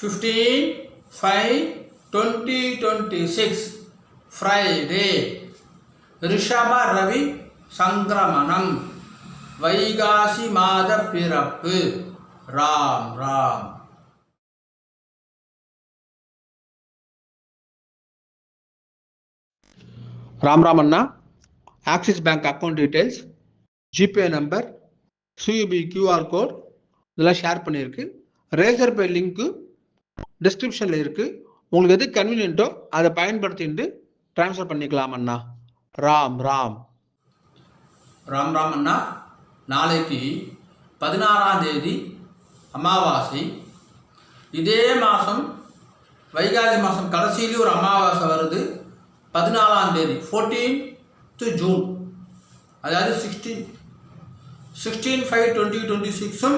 15/5/2026 Friday. ரிஷப ரவி சங்கிரமணம். வைகாசி மாத பிறப்பு. ராம் ராம். ராம் ராம் அண்ணா. Axis bank account details, GPay number, CUB QR code இதெல்லாம் ஷேர் பண்ணியிருக்கு. ரேசர் பே லிங்க்கு டிஸ்கிரிப்ஷனில் இருக்குது. உங்களுக்கு எது கன்வீனியன்ட்டோ அதை பயன்படுத்திட்டு ட்ரான்ஸ்ஃபர் பண்ணிக்கலாம் அண்ணா. ராம் ராம். ராம் ராம் அண்ணா. நாளைக்கு 16ஆம் தேதி அமாவாசை. இதே மாதம் வைகாசி மாதம் கடைசியிலேயும் ஒரு அமாவாசை வருது. 14ஆம் தேதி 14th June, அதாவது 16/5/2026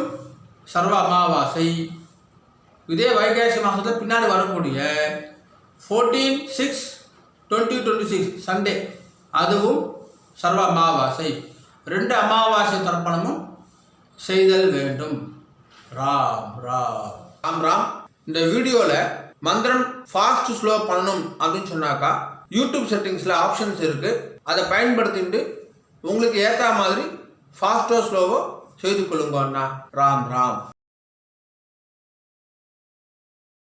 சர்வ அமாவாசை. இதே வைகாசி மாதத்தில் பின்னாடி வரக்கூடிய 14/6/2026 சண்டே, அதுவும் சர்வ அமாவாசை. 2 அமாவாசை தர்ப்பணமும் செய்தல் வேண்டும். ராம் ராம். ராம் ராம். இந்த வீடியோவில் மந்திரம் ஃபாஸ்ட் ஸ்லோ பண்ணணும் அப்படின்னு சொன்னாக்கா யூடியூப் செட்டிங்ஸில் ஆப்ஷன்ஸ் இருக்குது. அதை பயன்படுத்திட்டு உங்களுக்கு ஏற்ற மாதிரி ஃபாஸ்ட்டோ ஸ்லோவோ செய்து கொள்ளுங்க அண்ணா. ராம் ராம்.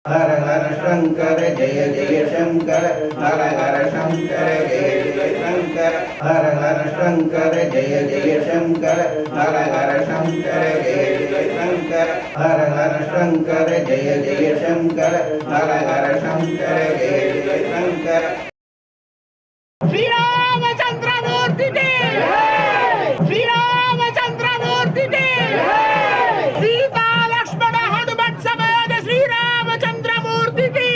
ஹர ஹர சங்கர ஜெய ஜெய சங்கர. ஹர ஹர சங்கர ஜெய ஜெய சங்கர. ஹர ஹர சங்கர ஜெய ஜெய சங்கர. ஹர ஹர சங்கர ஜெய ஜெய சங்கர. ஹர ஹர சங்கர ஜெய ஜெய சங்கர. ஹர ஹர சங்கர ஜெய ஜெய சங்கர. श्री रामचंद्र मूर्ति के श्री रामचंद्र मूर्ति के सीता लक्ष्मण हनुमत समेत श्री रामचंद्र मूर्ति की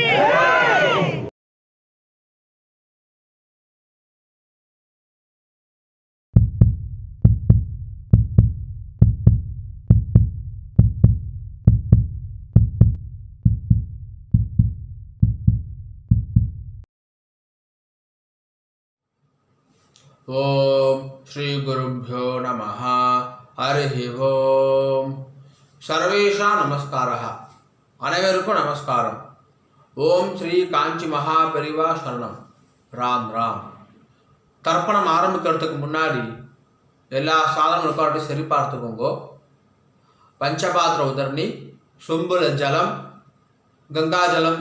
ஓம் ஸ்ரீ குருப்யோ நமஹ. ஹரி ஓம். சர்வேஷா நமஸ்காரः. அனைவருக்கும் நமஸ்காரம். ஓம் ஸ்ரீ காஞ்சி மகா பெரிவா சரணம். ராம் ராம். தர்ப்பணம் ஆரம்பிக்கிறதுக்கு முன்னாடி எல்லா சாதனங்களுக்கும் சரி பார்த்துக்கோங்க. பஞ்சபாத்திர உதரணி, சொம்புல ஜலம், கங்கா ஜலம்,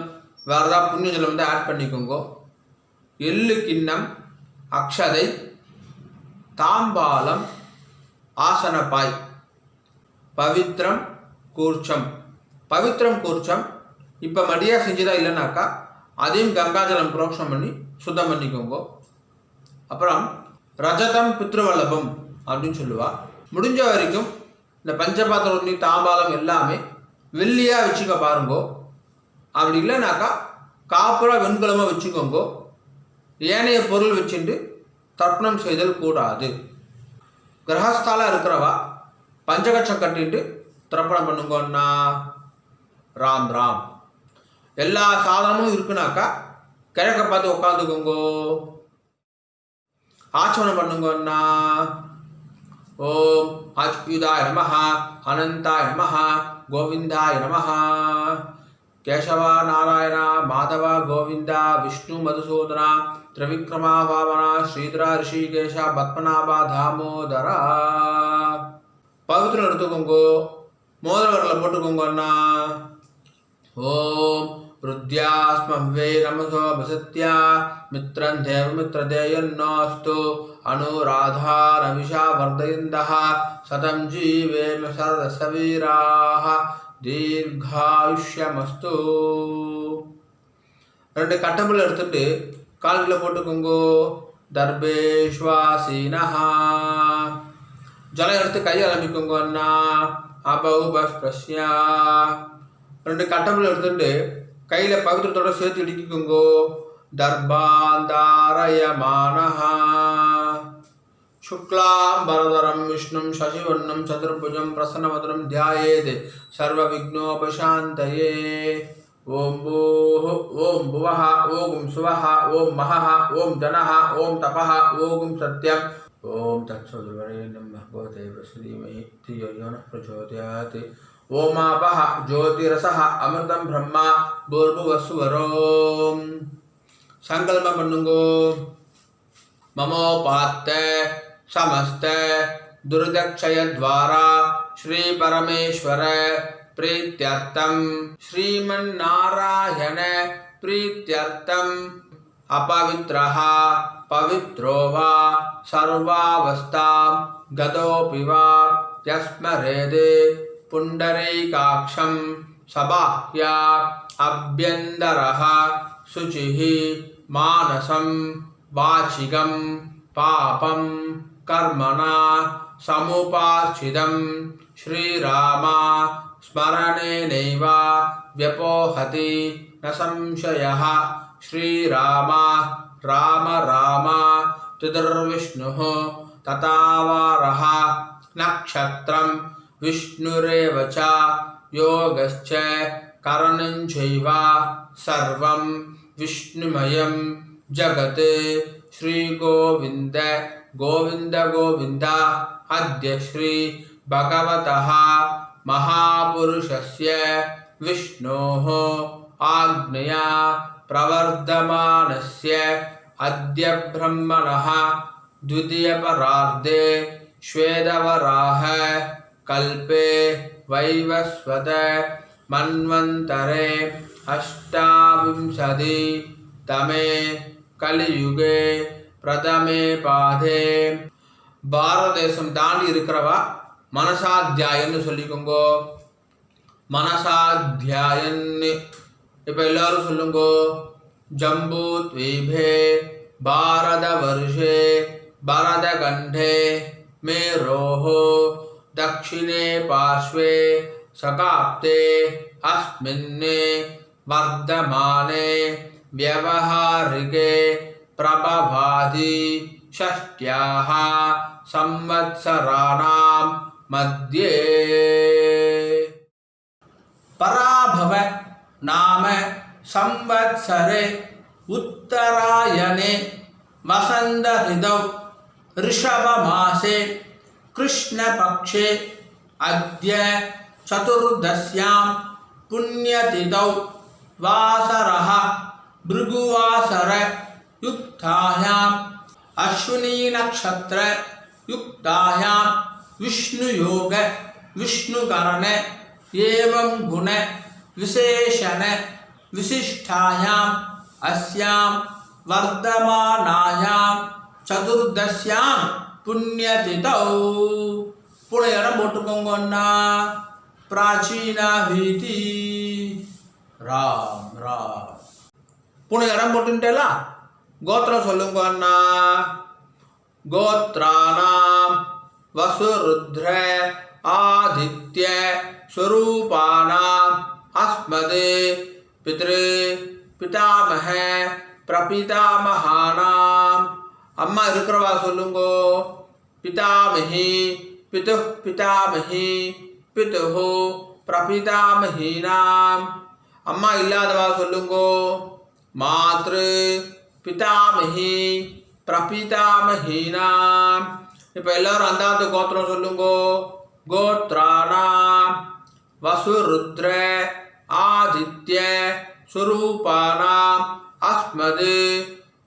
வேறு ஏதாவது புண்ணிய ஜலம் வந்து ஆட் பண்ணிக்கோங்க. எள்ளு கிண்ணம், அக்ஷதை, தாம்பாலம், ஆசனப்பாய், பவித்ரம் கூர்ச்சம். பவித்ரம் கூர்ச்சம் இப்போ மடியாக செஞ்சுதான் இல்லைனாக்கா அதையும் கங்காஜலம் புரோக்ஷம் பண்ணி சுத்தம் பண்ணிக்கோங்க. அப்புறம் ரஜதம் பித்ருவல்லபம் அப்படின்னு சொல்லுவா. முடிஞ்ச வரைக்கும் இந்த பஞ்சபாத்திரம் உண்ணி தாம்பாலம் எல்லாமே வெள்ளியாக வச்சுக்க பாருங்கோ. அப்படி இல்லைனாக்கா காப்புரா வெண்கலமாக வச்சுக்கோங்க. ஏனைய பொருள் வச்சுட்டு தர்ப்பணம் செய்தல் கூடாது. கிரகஸ்தால இருக்கிறவா பஞ்சகட்சம் கட்டிட்டு தர்ப்பணம் பண்ணுங்கன்னா. ராம் ராம். எல்லா சாதனமும் இருக்குனாக்கா கிழக்க பார்த்து உட்காந்துக்கோங்கோ. ஆச்சமனம் பண்ணுங்கன்னா. ஓம் அச்சுதாய நமஹ, அனந்தாய நமஹ, கோவிந்தாய நமஹ. கேசவ நாராயண மாதவ கோவிந்த விஷ்ணு மதுசூதன திரிவிக்ரமா பாவன ஸ்ரீதர ரிஷிகேஷ பத்மநாப தாமோதர. பவித்திரம் எடுத்துக்கோங்கோ. மோதிர வரல போட்டுக்கோங்க அண்ணா. ஓம் ருத்யாஸ்மவ்வே நமசோ வசத்யா மித்ரம் தேவ மித்ரதேயன்னோஸ்து அனுராதா நவிஷா வர்தயந்தः சதம் ஜீவேம சரதசவீராः தீர்காயுஷ்யமஸ்து. 2 கட்டம்பல் எடுத்துட்டு கால்களை போட்டுக்கோங்கோ. தர்பேஷ்வாசீனஹா. ஜலம் எடுத்து கையை அலம்பிக்கோங்க அண்ணா. அபௌபஸ்பிரஸ்யா. 2 கட்டம்பல் எடுத்துட்டு கையில் பவித்திரத்தோட சேர்த்து இடிக்கிக்கோங்கோ. தர்பாந்தாரயமானஹா. शुक्लांबरधरं विष्णुं शशिवर्णं चतुर्भुजं प्रसन्नवदनं ध्यायेत् सर्वविघ्नोपशान्तये. ओम भूः ओम भुवः ओम सुवः ओम महः ओम जनः ओम तपः ओम सत्यं ओम तत्सवितुर्वरेण्यं भर्गो देवस्य धीमहि धियो यो नः प्रचोदयात्. ओमापः ज्योतिरसः अमृतं ब्रह्मा भूर्भुवस्सुवरोम संकल्पம் பண்ணுங்கோ ममोपात्त समस्त दुर्दक्षय द्वारा श्री परमेश्वर प्रीत्यर्थम श्रीमन्नारायण प्रीत्यर्थम अपवित्रः पवित्रो वा सर्वावस्थां गतोऽपि वा यस्मरेदे पुण्डरीकाक्षं सबाह्या अभ्यन्तरः शुचिः मानसं वाचिकं पापं कर्मणा समुपाश्चितं श्रीरामा स्मरणेनैव व्यपोहति न संशयः श्रीरामा राम राम चतुर्विष्णुः तथावारः नक्षत्रं विष्णुरेव च योगश्च करणञ्चैव सर्वं विष्णुमयं जगत् श्रीगोविन्द गोविन्द गोविन्द अद्य श्री भगवतः महापुरुषस्य विष्णोः आज्ञया प्रवर्धमानस्य अद्य ब्रह्मणः द्वितीयपरार्धे श्वेतवराह कल्पे वैवस्वत मन्वन्तरे अष्टाविंशति तमे कलियुगे प्रथमे पादे பாரத தேசம் தாண்டி இருக்கிறவா மனசாத்தியாயன்னு சொல்லிக்கோங்கோ. மனசாத்தியாயன்னு இப்போ எல்லாரும் சொல்லுங்கோ. ஜம்பூ த்வீபே பாரத வருஷே பரத கண்டே மேரோஹோ दक्षिणे पार्श्वे सकाप्ते अस्मिन्ने वर्धमाने व्यवहारिके प्रभवादि षष्ट्याः संवत्सराणां मध्ये पराभव नाम संवत्सरे उत्तरायणे वसंत ऋतौ ऋषभमासे कृष्णपक्षे अद्य चतुर्दश्यां पुण्यतिथौ वासरः भृगुवासर युक्तायाम् अश्विनी नक्षत्र युक्तायां विष्णुयोग विष्णुकरण एवं गुण विशेषण विशिष्टायाम् अस्यां वर्धमानायां चतुर्दश्यां पुण्यतिथौ पुणे इடம் போட்டுக்கோங்க அண்ணா. பிராச்சீனா வீதி ராம் ராம் புणे இடம் போட்டுட்டேலா. கோத்திரம் சொல்லுங்க அண்ணா. கோத்ராணாம் வசுருத்ர ஆதித்ய ஸ்வரூபாணாம் அஸ்மதே பித்ரு பிதாமஹ பிரபிதாமஹானாம். அம்மா இருக்கிறவா சொல்லுங்கோ. பிதாமஹி பிது பிதாமஹி பிதுஹு பிரபிதாமஹீனாம். அம்மா இல்லாதவா சொல்லுங்கோ. மாத்ரு பிதாமஹி பிரபிதாமஹீனாம். இப்போ எல்லாரும் அந்தாத்து கோத்திரம் சொல்லுங்கோ. கோத்ராணாம் வசுருத்ர ஆதித்ய ஸ்வரூபாணாம் அஸ்மது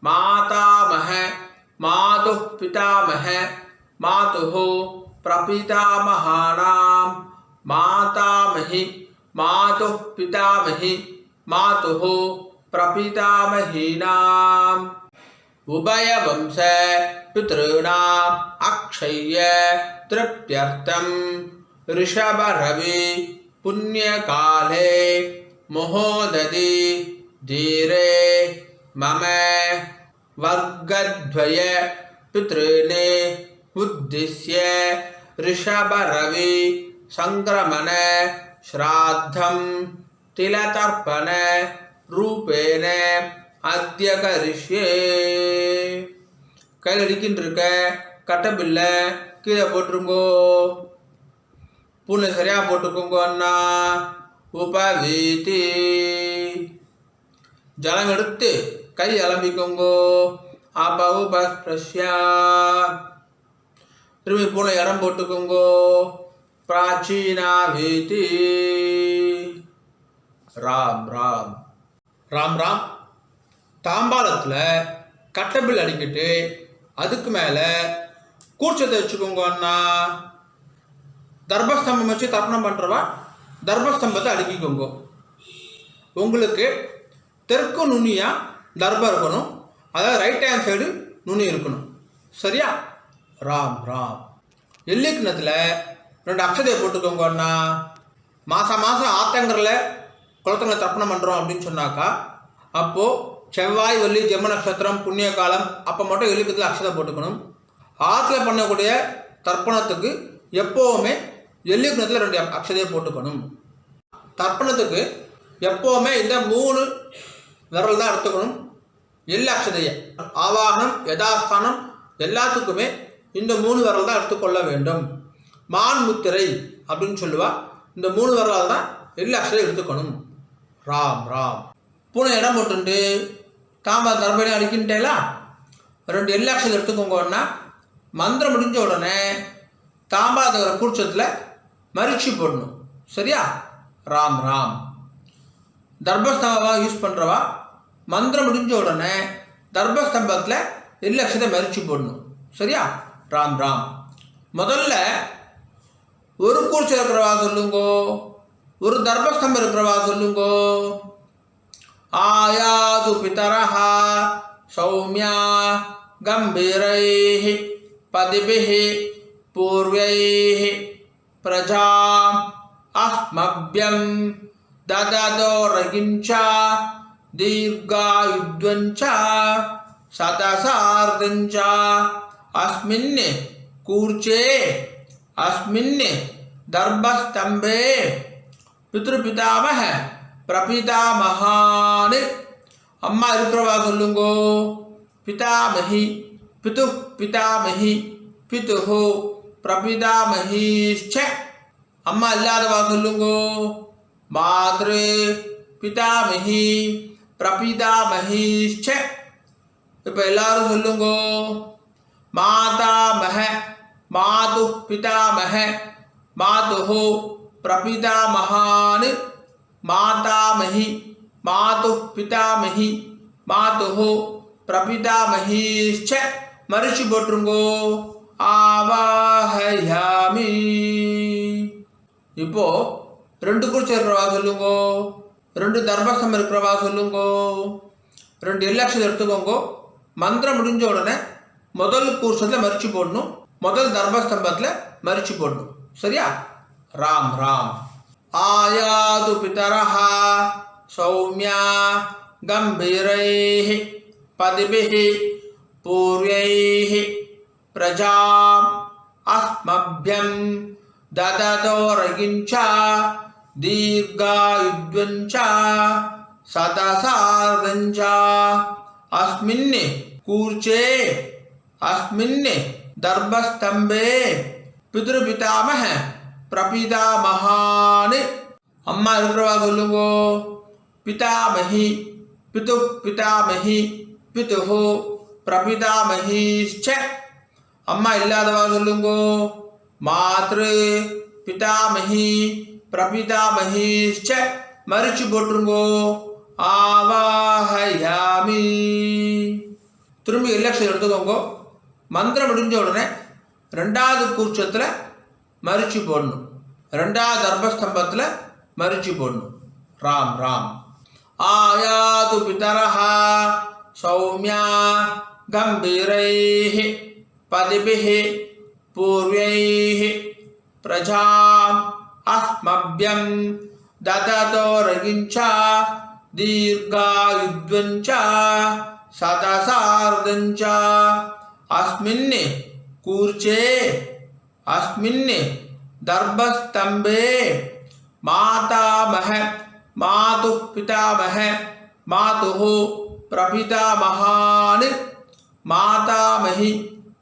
மாதாமஹ मातुः पितामह मातुः प्रपितामहानां मातामही मातुः पितामही मातुः प्रपितामहीनाम् उभयवंश पितॄणाम् अक्षय्य तृप्त्यर्थं ऋषभरवि पुण्यकाले महोदधि धीरे मम वर्गद्वय पितॄने उद्दिश्य ऋषभरवि संक्रमण श्राद्धं तिलतर्पण रूपेण अद्य करिष्ये. கையில் அடிக்கின்னு இருக்க கட்டபில்லை கீழே போட்டுருங்கோ. பூனை சரியாக போட்டுக்கோங்க அண்ணா. உபவீதி ஜலம் எடுத்து கை அலம்பிக்கோங்கோ. அபவுபஸ்பிரஷ்யா திரும்பி பூனை இடம் போட்டுக்கோங்கோ. प्राचीना वेति ராம் ராம் ராம் ராம். தாம்பாளத்தில் கட்டபில் அடிக்கிட்டு அதுக்கு மேலே கூர்ச்சத்தை வச்சுக்கோங்கன்னா, தர்பஸ்தம்பம் வச்சு தர்ப்பணம் பண்ணுறவா தர்பஸ்தம்பத்தை அடுக்கிக்கோங்க. உங்களுக்கு தெற்கு நுனியாக தர்பம் இருக்கணும், அதாவது ரைட் ஹேண்ட் சைடு நுனி இருக்கணும். சரியா? ராம் ராம். எள்ளி கிண்ணத்தில் 2 அக்ஷதையை போட்டுக்கோங்கன்னா, மாதம் மாதம் ஆத்தங்கரில் குளத்தங்களை தர்ப்பணம் பண்ணுறோம் அப்படின்னு சொன்னாக்கா, அப்போது செவ்வாய் வெள்ளி ஜென்ம நட்சத்திரம் புண்ணிய காலம் அப்போ மட்டும் எள்ளிக்கத்தில் அக்ஷதை போட்டுக்கணும். ஆற்றுல பண்ணக்கூடிய தர்ப்பணத்துக்கு எப்போவுமே எள்ளிக்கிணத்தில் 2 அக்ஷதையை போட்டுக்கணும். தர்ப்பணத்துக்கு எப்போவுமே இந்த 3 விரல் தான் எடுத்துக்கணும். எள்ளு அக்ஷதையை ஆவாகனம் யதாஸ்தானம் எல்லாத்துக்குமே இந்த 3 விரல் தான் எடுத்துக்கொள்ள வேண்டும். மான் முத்திரை அப்படின்னு சொல்லுவா. இந்த 3 விரலால் தான் எள்ளு அக்ஷதை எடுத்துக்கணும். ராம் ராம். பூனை இடம் போட்டுண்டு தாம்பா தர்பணி அடிக்கின்றேலா, 2 எள்ளு அக்ஷதை எடுத்துக்கோங்கன்னா, மந்திரம் முடிஞ்ச உடனே தாம்பாதகர கூர்ச்சத்தில் மரிச்சி போடணும். சரியா? ராம் ராம். தர்பஸ்தம்பமாக யூஸ் பண்ணுறவா மந்திரம் முடிஞ்ச உடனே தர்பஸ்தம்பத்தில் எள்ளு அக்ஷதை மரிச்சி போடணும். சரியா? ராம் ராம். முதல்ல ஒரு கூர்ச்சை இருக்கிறவா சொல்லுங்கோ, ஒரு தர்பஸ்தம்பம் இருக்கிறவா சொல்லுங்கோ. ஆயாது பிதரஹா சௌமியா கம்பீரைஹி பதிபிஹி பூர்வைஹி பிரஜாம் அஸ்மப்யம் தததோரகிஞ்சா தீர்காயுத்வஞ்சா சதசார்தஞ்சா அஸ்மின் கூர்ச்சே அஸ்மின் தர்பஸ்தம்பே பித்ருபிதாமஹ பிரபிதாமஹான். அம்மா இருக்கிறவா சொல்லுங்கோ. பிதாமஹி பிது பிதாமஹி பிதுஹு பிரபிதாமஹீச்ச. அம்மா இல்லாதவா சொல்லுங்கோ. மாத்ரு பிதாமஹி பிரபிதாமஹீச்ச. இப்போ எல்லாரும் சொல்லுங்கோ. மாதாமஹ மாது பிதாமஹ மாதுஹு பிரபிதாமஹான். மாதாமஹி மாது பிதாமஹி மாதுஹு பிரபிதாமஹீச்ச. மரிச்சு போட்டுருங்கோ. ஆவாஹயாமி. இப்போ 2 கூர்ச்சை இருக்கிறவா சொல்லுங்கோ, 2 தர்பஸ்தம்பம் இருக்கிறவா சொல்லுங்கோ, 2 எள்ளு அக்ஷதை எடுத்துக்கோங்கோ. மந்திரம் முடிஞ்ச உடனே முதல் கூர்ச்சத்தில் மரிச்சு போடணும், முதல் தர்பஸ்தம்பத்தில் மரிச்சு போடணும். சரியா? ராம் ராம். ஆயாது பிதரஹா சௌமியா கம்பீரைஹி பதிபிஹி பூர்வைஹி பிரஜாம் அஸ்மப்யம் தததோரகிஞ்சா தீர்காயுத்வஞ்சா சதசார்தஞ்சா அஸ்மின் கூர்ச்சே அஸ்மின் தர்பஸ்தம்பே பித்ருபிதாமஹ பிரபிதாமஹான். அம்மா இருக்கிறவா சொல்லுங்கோ. பிதாமஹி பிது பிதாமஹி பிதுஹு பிரபிதாமஹீச்ச. அம்மா இல்லாதவா சொல்லுங்கோ. மாத்ரு பிதாமஹி பிரபிதாமஹீச்ச. மரிச்சு போட்டுருங்கோ. ஆவாஹயாமி. திரும்பி எள்ளு அக்ஷதை எடுத்துக்கோங்க. மந்திரம் முடிஞ்ச உடனே 2வது கூர்ச்சத்தில் மரிச்சு போடணும், 2வது தர்பஸ்தம்பத்தில் மரிச்சு போடணும். ராம் ராம். ஆயாது பிதரஹா சௌமியா கம்பீரைஹி பதிபிஹி பூர்வைஹி பிரஜாம் அஸ்மப்யம் தததோரகிஞ்சா தீர்காயுத்வஞ்சா சதசார்தஞ்சா அஸ்மின் கூர்ச்சே அஸ்மின் தர்பஸ்தம்பே மாதாமஹ மாது பிதாமஹ மாதுஹு பிரபிதாமஹான். மாதாமஹி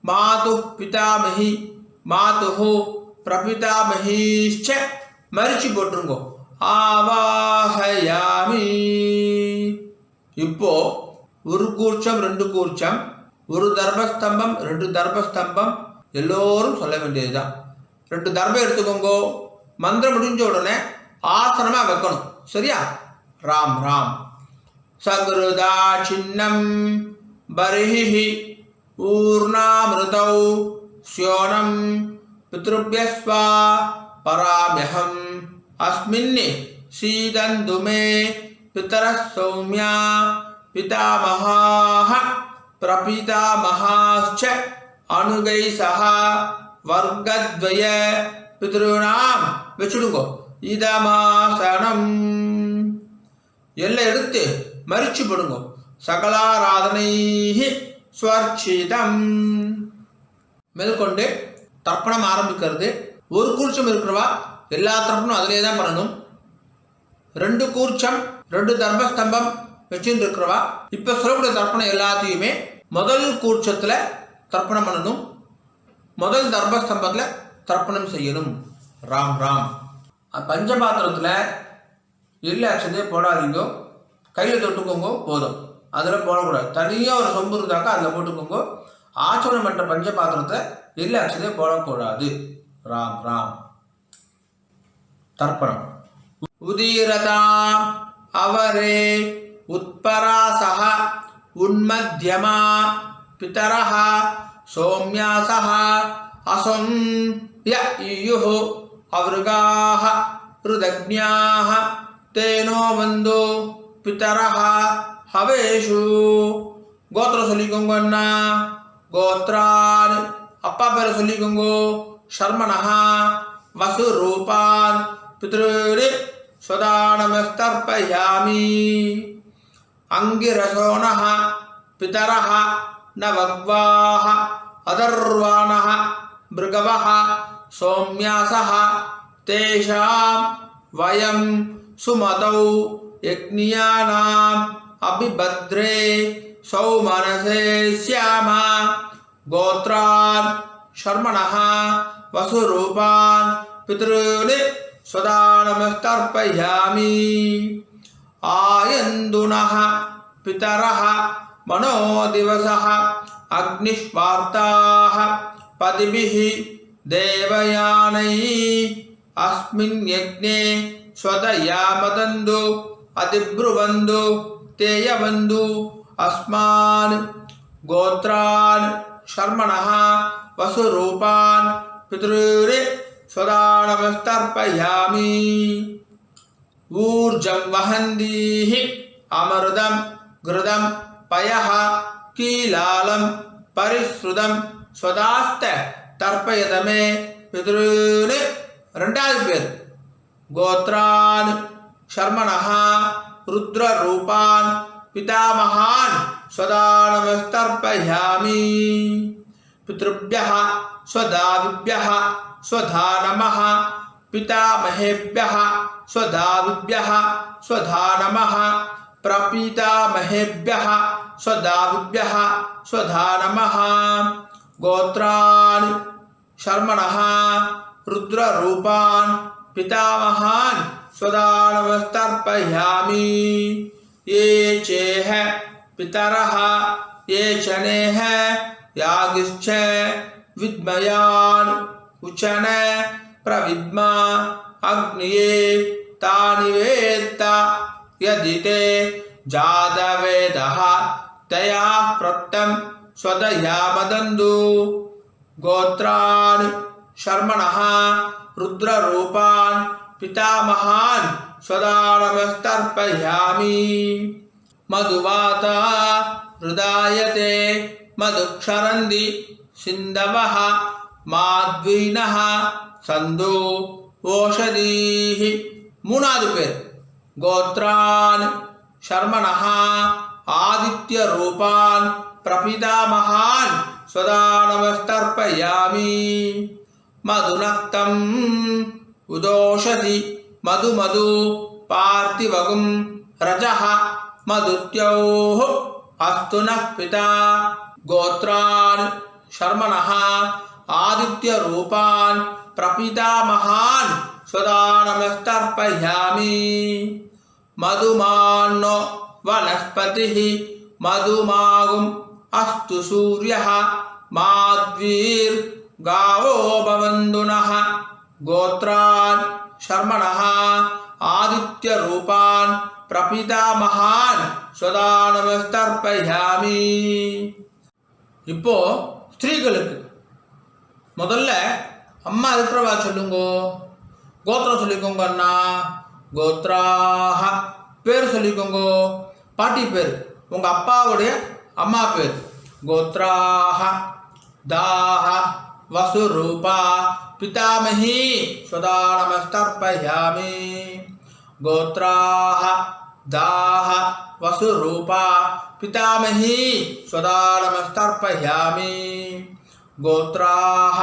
மாது பிதாமஹி மாதுஹு பிரபிதாமஹீச்ச. மரிச்சு போட்டுருங்கோ. ஆவாஹயாமி. இப்போ ஒரு கூர்ச்சம் 2 கூர்ச்சம், ஒரு தர்பஸ்தம்பம் 2 தர்பஸ்தம்பம் எல்லோரும் சொல்ல வேண்டியதுதான். 2 தர்பை எடுத்துக்கோங்க. மந்திரம் முடிஞ்ச உடனே ஆசனமா வைக்கணும். சரியா? ராம் ராம். சக்ருதா சின்னம் பரிஹி ஊர்ணாமிருதௌ ஸ்யோனம் பித்ருப்யஸ்வா பராம்யஹம் அஸ்மின்னி சீதந்து மே பிதரஸ் சௌம்யா பிதாமகாஹ பிரபிதாமகாச்ச அனுகை சஹா வர்க்கத்வய பித்ருணாம் வச்சுடுங்கோ. இதமாசனம் எல்லாம் எடுத்து மறிச்சு போடுங்க. சகலாராதனை ஸ்வர்ச்சிதம். மேற்கொண்டு தர்ப்பணம் ஆரம்பிக்கிறது. ஒரு கூர்ச்சம் இருக்கிறவா எல்லா தர்ப்பணம் அதிலே தான் பண்ணணும். 2 கூர்ச்சம் 2 தர்பஸ்தம்பம் வச்சுட்டு இருக்கிறவா இப்போ சொல்லக்கூடிய தர்ப்பணம் எல்லாத்தையுமே முதல் கூர்ச்சத்தில் தர்ப்பணம் பண்ணணும். முதல் தர்பஸ்தம்பத்தில் தர்ப்பணம் செய்யணும். ராம் ராம். பஞ்சபாத்திரத்தில் எள்ளு அக்ஷதையை போடாதீங்க. கையில் தொட்டுக்கோங்க போதும். அதில் போடக்கூடாது. தனியாக ஒரு சொம்பு இருந்தாக்கா அதில் போட்டுக்கோங்க. ஆச்சரணம் பண்ணுற பஞ்சபாத்திரத்தை எள்ளு அக்ஷதையை போடக்கூடாது. ராம் ராம். தர்ப்பணம். உதீரதாம் அவரே உத்பராசஹ உன்மத்யமா பிதரஹ சௌம்யாசஹ அசம் ய இயுஹ அவருகாஹ ருதக்ஞாஹ தேனோ வந்தோ பிதரஹ ஹவேஷு. கோத்திரம் சொல்லிக்கோங்க அண்ணா. கோத்ரான் அப்பா பேரை சொல்லிக்கோங்க. ஷர்மணஹா வசு ரூபான் பித்ருரி ஸ்வதானமஸ்தர்ப்பயாமி. அங்கிரசோனஹ பிதரஹ நவக்வாஹ அதர்வாணஹ மிருகவஹ சௌம்யாசஹ தேஷாம் வயம் சுமதௌ யக்ஞானாம் அபிபத்ரே சௌமனசே ஸ்யாமா. கோத்ரான் ஷர்மணஹ வசுரூபான் பித்ருனி ஸ்வதானமஸ்தர்ப்பயாமி. ஆயந்துனஹ பிதரஹ மனோதிவசஹ அக்னிஷ்வார்த்தாஹ பதிபிஹி தேவயானை அஸ்மின் யக்ஞே ஸ்வதயாமதந்து அதிப்ருவந்து தேயவந்து அஸ்மான். கோத்ரான் ஷர்மணஹ வசுரூபான் பித்ருரி ஸ்வதானமஸ்தர்ப்பயாமி. ஊர்ஜம் வஹந்தீஹி அமிர்தம் கிருதம் பயஹ கீலாலம் பரிஸ்ருதம் ஸ்வதாஸ்த தர்ப்பயதமே பித்ருனி. 2வது பேர். கோத்ரான் ஷர்மணஹ ருத்ரரூபான் பிதாமகான் ஸ்வதானமஸ்தர்ப்பயாமி. பித்ருभ्यः ஸ்வதாவிभ्यः ஸ்வதா நமः பிதாமஹேभ्यः ஸ்வதாவிभ्यः ஸ்வதா நமः பிரபீதாமஹேभ्यः ஸ்வதாவிभ्यः ஸ்வதா நமः. கோத்ரான் ஷர்மணஹ ருத்ரரூபான் பிதாமகான் ஸ்வதானமஸ்தர்ப்பயாமி. ये चेह पितरः ये चनेह यागिश्च विद्मयान् उचन प्रविद्मा अग्निये तानिवेत्त यदि ते जातवेदः तया प्रत्तं स्वदयामदन्तु. गोत्रान् शर्मणः रुद्ररूपान् पितामहान् स्वदानमस्तर्पयामि. मधुवाता हृदायते मधुक्षरन्ति सिन्धवः माद्वीनः सन्धो ओषधीः. 3வது பேர். गोत्रान् शर्मणः आदित्य रूपान् प्रपितामहान् स्वदानमस्तर्पयामि. मधुनक्तं उदोषधि मधु मधु पार्थिवगुं रजः मधुत्योः अस्तु नः पिता. गोत्रान् शर्मणः आदित्य रूपान् प्रपितामहान् स्वदानमस्तर्पयामि. मधुमान्नो वनस्पतिः मधुमागुम् अस्तु सूर्यः माद्वीर् गावो भवन्तु नः गोत्रान् शर्मणः आदित्यरूपान् प्रपितामहान् सदा நமஸ்தர்ப்பயாமி. இப்போ ஸ்திரீகளுக்கு முதல்ல அம்மா இருக்கிறவா சொல்லுங்கோ, கோத்திரம் சொல்லிக்கோங்க. அண்ணா கோத்ராஹ பேர் சொல்லிக்கோங்கோ, பாட்டி பேர், உங்கள் அப்பாவுடைய அம்மா பேர். கோத்ராஹ தாஹ வசுரூபா பிதாமஹி சதா நமஸ்தர்ப்பயாமி. கோத்ராஹ தாஹ வசுரூபா பிதாமஹி சதா நமஸ்தர்ப்பயாமி. கோத்ராஹ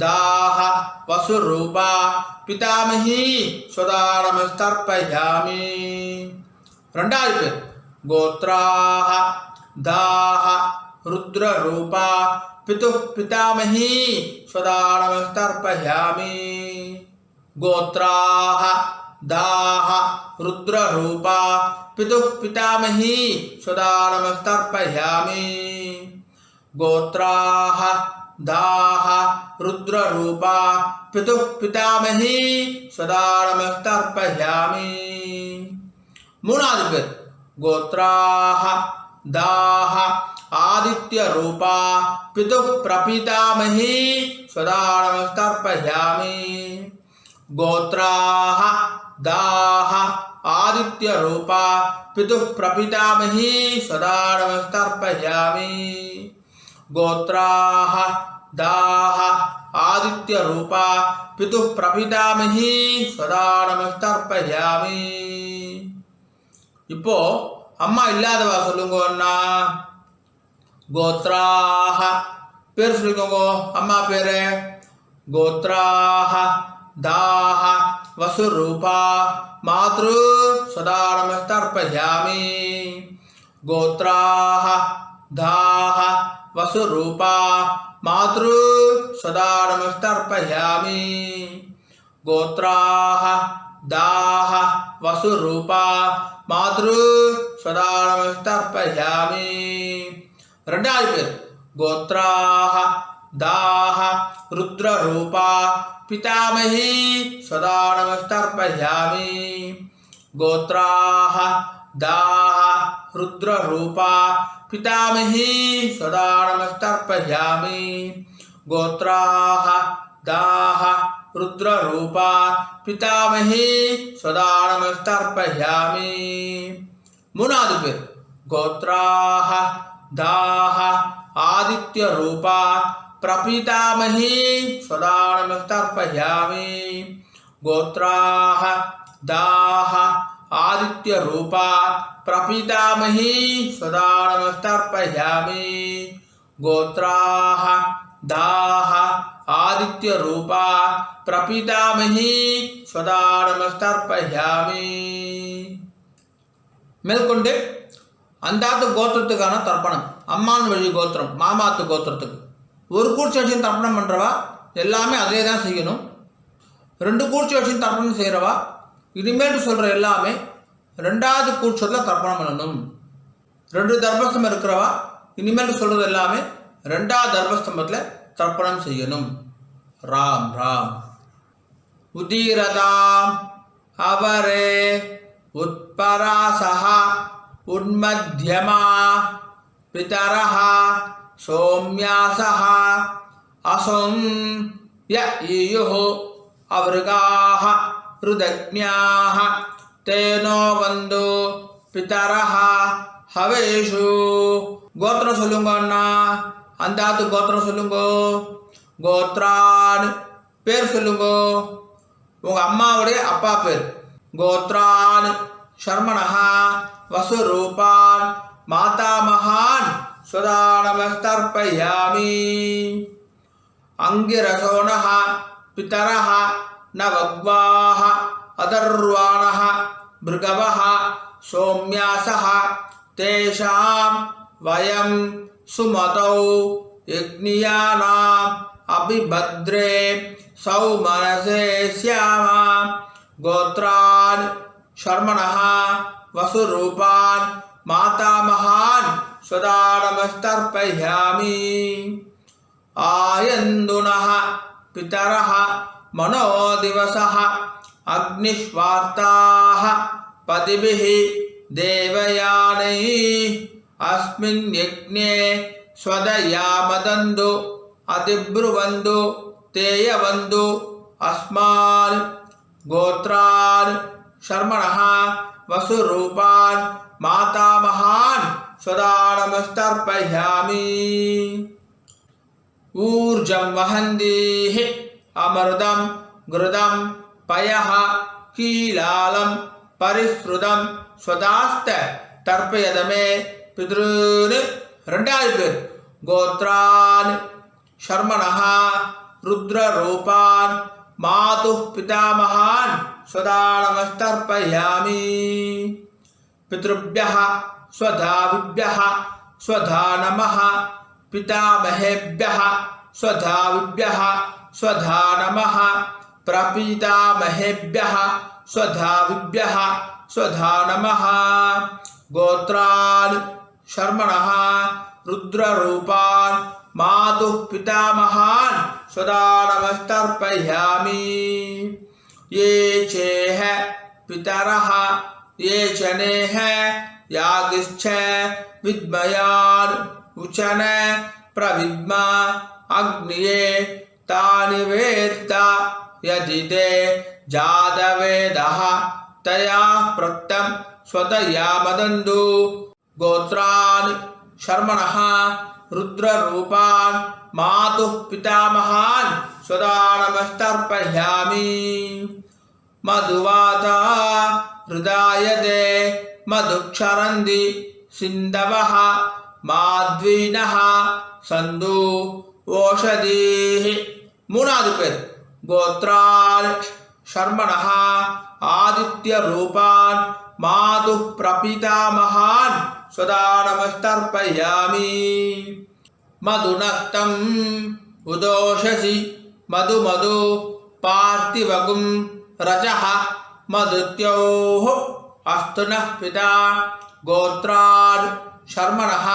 தாஹ வசுரூபா பிதாமஹி சதா நமஸ்தர்ப்பயாமி. ரெண்டாவது பேர் கோத்ராஹ தாஹ ருத்ரரூபா பிதாமஹி சதா நமஸ்தர்ப்பயாமி. கோத்ராஹ दाह रुद्ररूपा पितामही सदा नमस्तर्पयामि. गोत्राः दाह रुद्ररूपा पितामही सदा नमस्तर्पयामि. மூணாவது பேர் गोत्राः दाह आदित्यरूपा प्रपितामही सदा नमस्तर्पयामि. गोत्राः दाह आदित्यरूपा प्रपितामही सदा नमस्तर्पयामि. गोत्राः दाह आदित्यरूपा प्रपितामही सदा नमस्तर्पयामि. இப்போ அம்மா இல்லாதவா சொல்லுங்க. அண்ணா கோத்ராஹ பேர் சொல்லிக்கோங்க, அம்மா பேரு. கோத்ராஹ दाह वसुरूपा मातृ सदा नमस्तर्पयामि. गोत्राः दाह वसुरूपा मातृ सदा नमस्तर्पयामि. गोत्राः दाह वसुरूपा मातृ सदा नमस्तर्पयामि. ரெண்டாவது பேர் गोत्राः दाह रुद्ररूपा पितामही सदा नमस्तर्पयामि. गोत्राः दाह रुद्ररूपा पितामही सदा नमस्तर्पयामि. गोत्राः दाह रुद्ररूपा पितामही सदा नमस्तर्पयामि. மூணாவது பேர் गोत्राः दाह आदित्यरूपा प्रपितामही सदा नमस्तर्पयामि. गोत्राः दाह आदित्यरूपा प्रपितामही सदा नमस्तर्पयामि. गोत्राः दाह आदित्यरूपा प्रपितामही सदा नमस्तर्पयामि. மேற்கொண்டு அந்தாத்து கோத்திரத்துக்கான தர்ப்பணம். அம்மான் வழி கோத்திரம் மாமாத்து கோத்திரத்துக்கு ஒரு கூர்ச்சி வச்சு தர்ப்பணம் பண்ணுறவா எல்லாமே அதே தான் செய்யணும். ரெண்டு கூர்ச்சி வச்சு தர்ப்பணம் செய்கிறவா இனிமேல் சொல்கிற எல்லாமே ரெண்டாவது கூர்ச்சத்தில் தர்ப்பணம் பண்ணணும். ரெண்டு தர்பஸ்தம்பம் இருக்கிறவா இனிமேல் சொல்கிறது எல்லாமே ரெண்டாவது தர்பஸ்தம்பத்தில் தர்ப்பணம் செய்யணும். ராம் ராம். உதீரதாம் அவரே உத்பராசஹ உன்மத்யமா பிதரஹ சோம்யாசஹ அசம் ய ஈயுः அவருகாஹ ருதக்ஞாஹ தேனோ வந்து பிதரஹ ஹவேஷு. கோத்திரம் சொல்லுங்க அண்ணா, அந்தாத்து கோத்திரம் சொல்லுங்க. கோத்ரான் பேர் சொல்லுங்க, உங்கள் அம்மாவுடைய அப்பா பேர். கோத்ரான் शर्मणः वसुरूपान् मातामहान् सदा नमस्तर्पयामि. अंगिरसोनः पितरः नवग्वाः अदर्वाणः भृगवः सौम्यासः तेषां वयं सुमतौ यज्ञियानाम् अभिभद्रे सौमनसे स्याम. गोत्रान् शर्मणः वसुरूपान् मातामहान् सदा नमस्तर्पयामि. आयन्दुनः पितरः मनोदिवसः अग्निष्वार्ताः पतिभिः देवयानैः अस्मिन् यज्ञे स्वदयामदन्तु अतिब्रुवन्तु तेयवन्तु अस्मान् गोत्रान् शर्मणः वसुरूपान् मातामहान् स्वदानमस्तर्पयामि। ऊर्जं वहन्तीः अमृतं घृतं पयः कीलालं परिश्रुतं स्वदास्त तर्पयदमे पितॄन् ரெண்டாவது பேர் கோத்ரான் शर्मणः रुद्ररूपान् मातुः पितामहान् स्वदानमस्तर्पयामि। पितृभ्यः स्वधाविभ्यः स्वधा नमः पितामहेभ्यः स्वधाविभ्यः स्वधा नमः प्रपीतामहेभ्यः स्वधाविभ्यः स्वधा नमः। गोत्रान् शर्मणः रुद्ररूपान् मातुः पितामहान् स्वदानमस्तर्पयामि। ये चेह पितरः ये चनेह यागिश्च विद्मयान् उचन प्रविद्मा अग्निये तानि वेत्त यदि ते जातवेदः तया प्रत्तं स्वदयामदन्तु। गोत्रान् शर्मणः रुद्ररूपान् मातुः पितामहान् स्वदानमस्तर्पयामि। मधुवाता हृदायते मधुक्षरन्ति सिन्धवः माध्वीनः सन्तु ओषधीः। மூணாவது பேர் கோத்ரான் शर्मणः आदित्यरूपान् मातुः प्रपितामहान् स्वदानमस्तर्पयामि। मधुनक्तं उदोषसि मधु पार्थिवगुं रजः मधुत्योः अस्तु नः पिता। गोत्रान् शर्मणः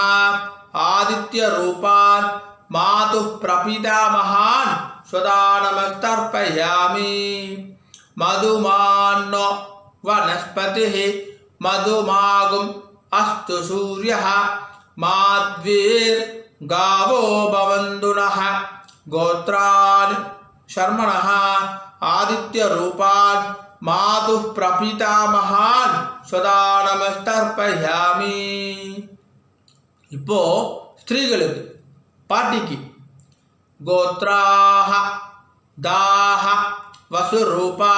आदित्यरूपान् मातुः प्रपितामहान् स्वदानमस्तर्पयामि। मधुमान्नो वनस्पतिः मधुमागुम् अस्तु सूर्यः माध्वीर्गावो भवन्तु नः। गोत्रान् शर्मणः आदित्यरूपान् मातुः प्रपितामहान् स्वदानमस्तर्पयामि। இப்போ ஸ்திரீகளுக்கு பாட்டிக்கு गोत्राः दाः वसुरूपा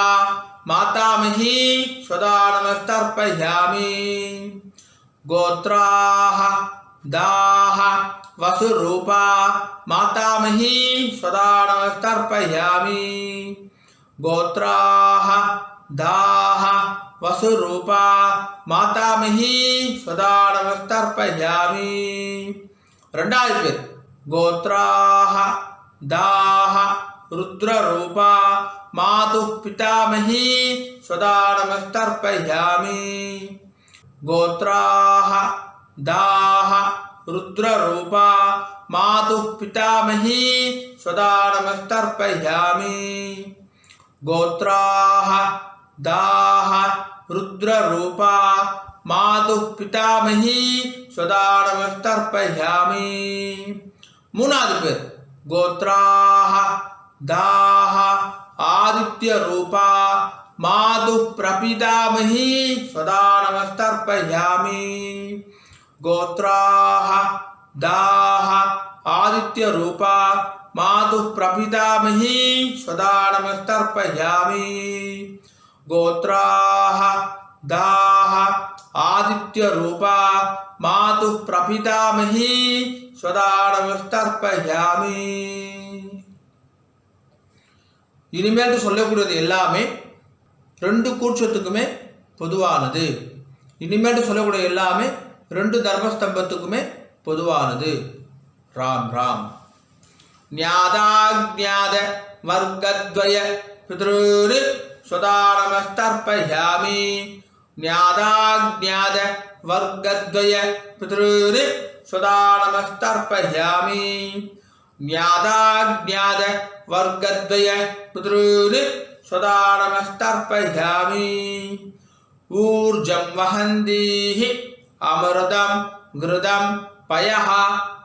मातामही स्वदानमस्तर्पयामि। गोत्राः दाः वसुरूपा मातामही स्वदानमस्तर्पयामि। गोत्राः दाः वसुरूपा मातामही स्वदानमस्तर्पयामि। ரெண்டாவது பேர் गोत्राः दाः रुद्ररूपा मातुः पितामही स्वदानमस्तर्पयामि। गोत्राः दाः रुद्ररूपा मातुः पितामही स्वदानमस्तर्पयामि। गोत्राः दाः रुद्ररूपा मातुः पितामही स्वदानमस्तर्पयामि। மூணாவது பேர் गोत्राः दाः आदित्यरूपा मातुः प्रपितामही स्वदानमस्तर्पयामि। गोत्राः दाः आदित्यरूपा मातुः प्रपितामही स्वदानमस्तर्पयामि। गोत्राः दाः आदित्यरूपा मातुः प्रपितामही स्वदानमस्तर्पयामि। இனிமேல் சொல்லக்கூடியது எல்லாமே ரெண்டு கூட்சத்துக்குமே பொதுவானது. இனிமேல் சொல்லக்கூடிய எல்லாமே ரெண்டு தர்மஸ்தம்பத்துக்குமே பொதுவானது. ராம் ராம். ஞாதாஜ்ஞாத வர்க்கத்வய பித்ருர் स्वदानमस्तर्पयामि। ஞாதாஜ்ஞாத வர்க்கத்வய பித்ருர் स्वदानमस्तर्पयामि। ஞாதாஜ்ஞாத வர்க்கத்வய பித்ருன் சதா நமஸ்தர்ப்பயாமி. ஊர்ஜம் வஹந்தீஹி அமிர்தம் கிருதம் பயஹ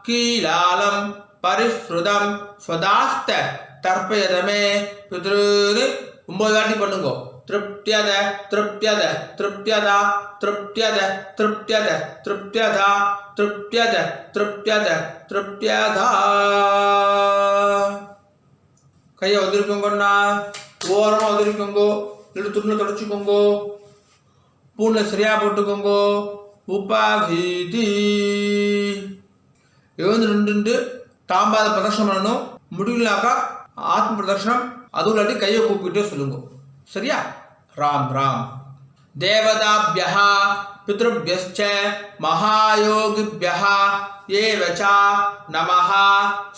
கீலாலம் பரிஸ்ருதம் ஸ்வதாஸ்த தர்ப்பயதமே பித்ருன். 9 வாட்டி பண்ணுங்க. திருப்தியத திருப்தியத திருப்தியதா திருப்தியத திருப்தியத திருப்தியதா திருப்தியத திருப்தியத திருப்தியதா. கையை உதிரிக்கோங்கண்ணா, ஓரமாக உதிரிக்கோங்கோ, இல்லாட்டி துணியில் தொடச்சிக்கோங்கோ, பூனில் சரியாக போட்டுக்கோங்கோ. உபாகீதி எழுந்து நின்று தாம்பாத பிரதர்ஷனம் பண்ணணும். முடியலனாக்கா ஆத்ம பிரதர்ஷனம், அதுவும் இல்லாட்டி கையை கூப்பிட்டு சொல்லுங்க. சரியா? ராம் ராம். தேவதாபியः பித்ருभ्यश्च மகாயோகிभ्यः ஏவ ச நமः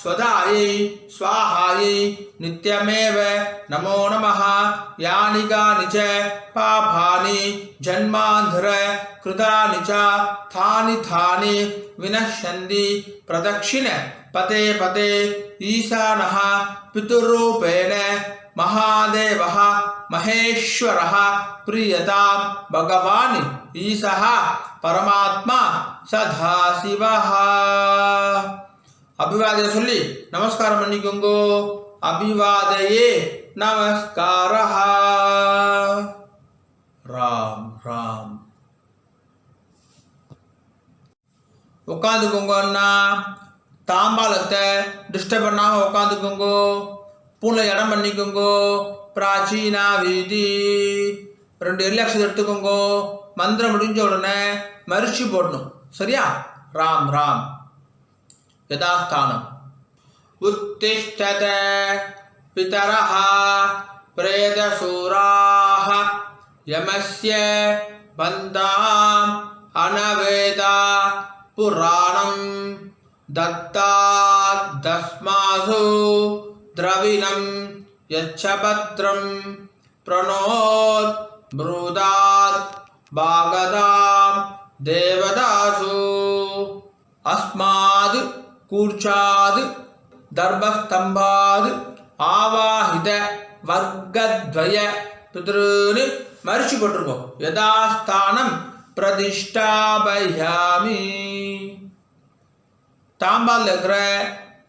ஸ்வதாயை ஸ்வாஹாயை நித்யமேவ நமோ நமः. யானி கானி ச பாபானி ஜன்மாந்தர கிருதானி ச தானி தானி வினஷ்யந்தி பிரதக்ஷிண பதே பதே ஈசானः பிதுர்ரூபேண महादेवः महेश्वरः प्रियतां भगवान् ईशः परमात्मा सदाशिवः. अभिवादय சொல்லி நமஸ்காரம் பண்ணிக்கோங்கோ. அபிவாதயே நமஸ்காரः. ராம் ராம். உட்காந்துக்கோங்க அண்ணா. தாம்பாலத்தை டிஸ்டர்ப் பண்ணாம உட்காந்துக்கோங்கோ. பூனில் இடம் பண்ணிக்கோங்கோ. பிராச்சீனா வீதி 2 எல்லக்ஷன் எடுத்துக்கோங்கோ. மந்திரம் முடிஞ்ச உடனே மரிச்சி போடணும். சரியா? ராம் ராம். யதாஸ்தானம். உத்திஷ்டத பிதரஹ பிரேதசூராஹ யமஸ்ய பந்தாம் அனவேதா புராணம் தத்தாத் தஸ்மாசு द्रविणं यच्छपत्रं प्रणोत् ब्रूदात् बागदां देवदासु. अस्माद् कूर्चाद् दर्भस्तम्भाद् आवाहित वर्गद्वय पितॄन् மரிச்சு போட்டிருக்கோம். யதாஸ்தானம் பிரதிஷ்டாபயாமி. தாம்பால் இருக்கிற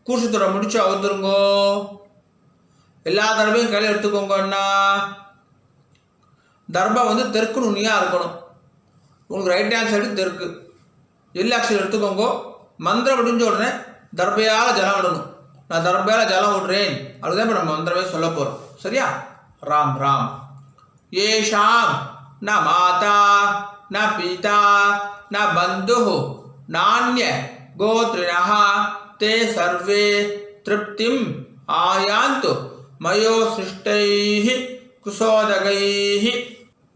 கூர்ஷத்தோட முடிச்சு அவுத்துருங்கோ. எல்லா தர்பையும் கையில் எடுத்துக்கோங்கன்னா. தர்பம் தெற்கு நுனியாக இருக்கணும். உங்களுக்கு ரைட் ஹேண்ட் சைடு தெற்கு. எல்லாக்ஷன் எடுத்துக்கோங்க. மந்திரம் முடிஞ்ச உடனே தர்பையால் ஜலம் விடணும். நான் தர்பையால் ஜலம் விடுறேன் அதுதான் இப்போ நம்ம மந்திரமே சொல்ல போகிறோம். சரியா? ராம் ராம். ஏஷாம் ந மாதா ந பிதா ந பந்து நானிய கோத்ரிணः ते सर्वे तृप्तिम आयान्तु मयो सृष्टैः कुशोदगैः.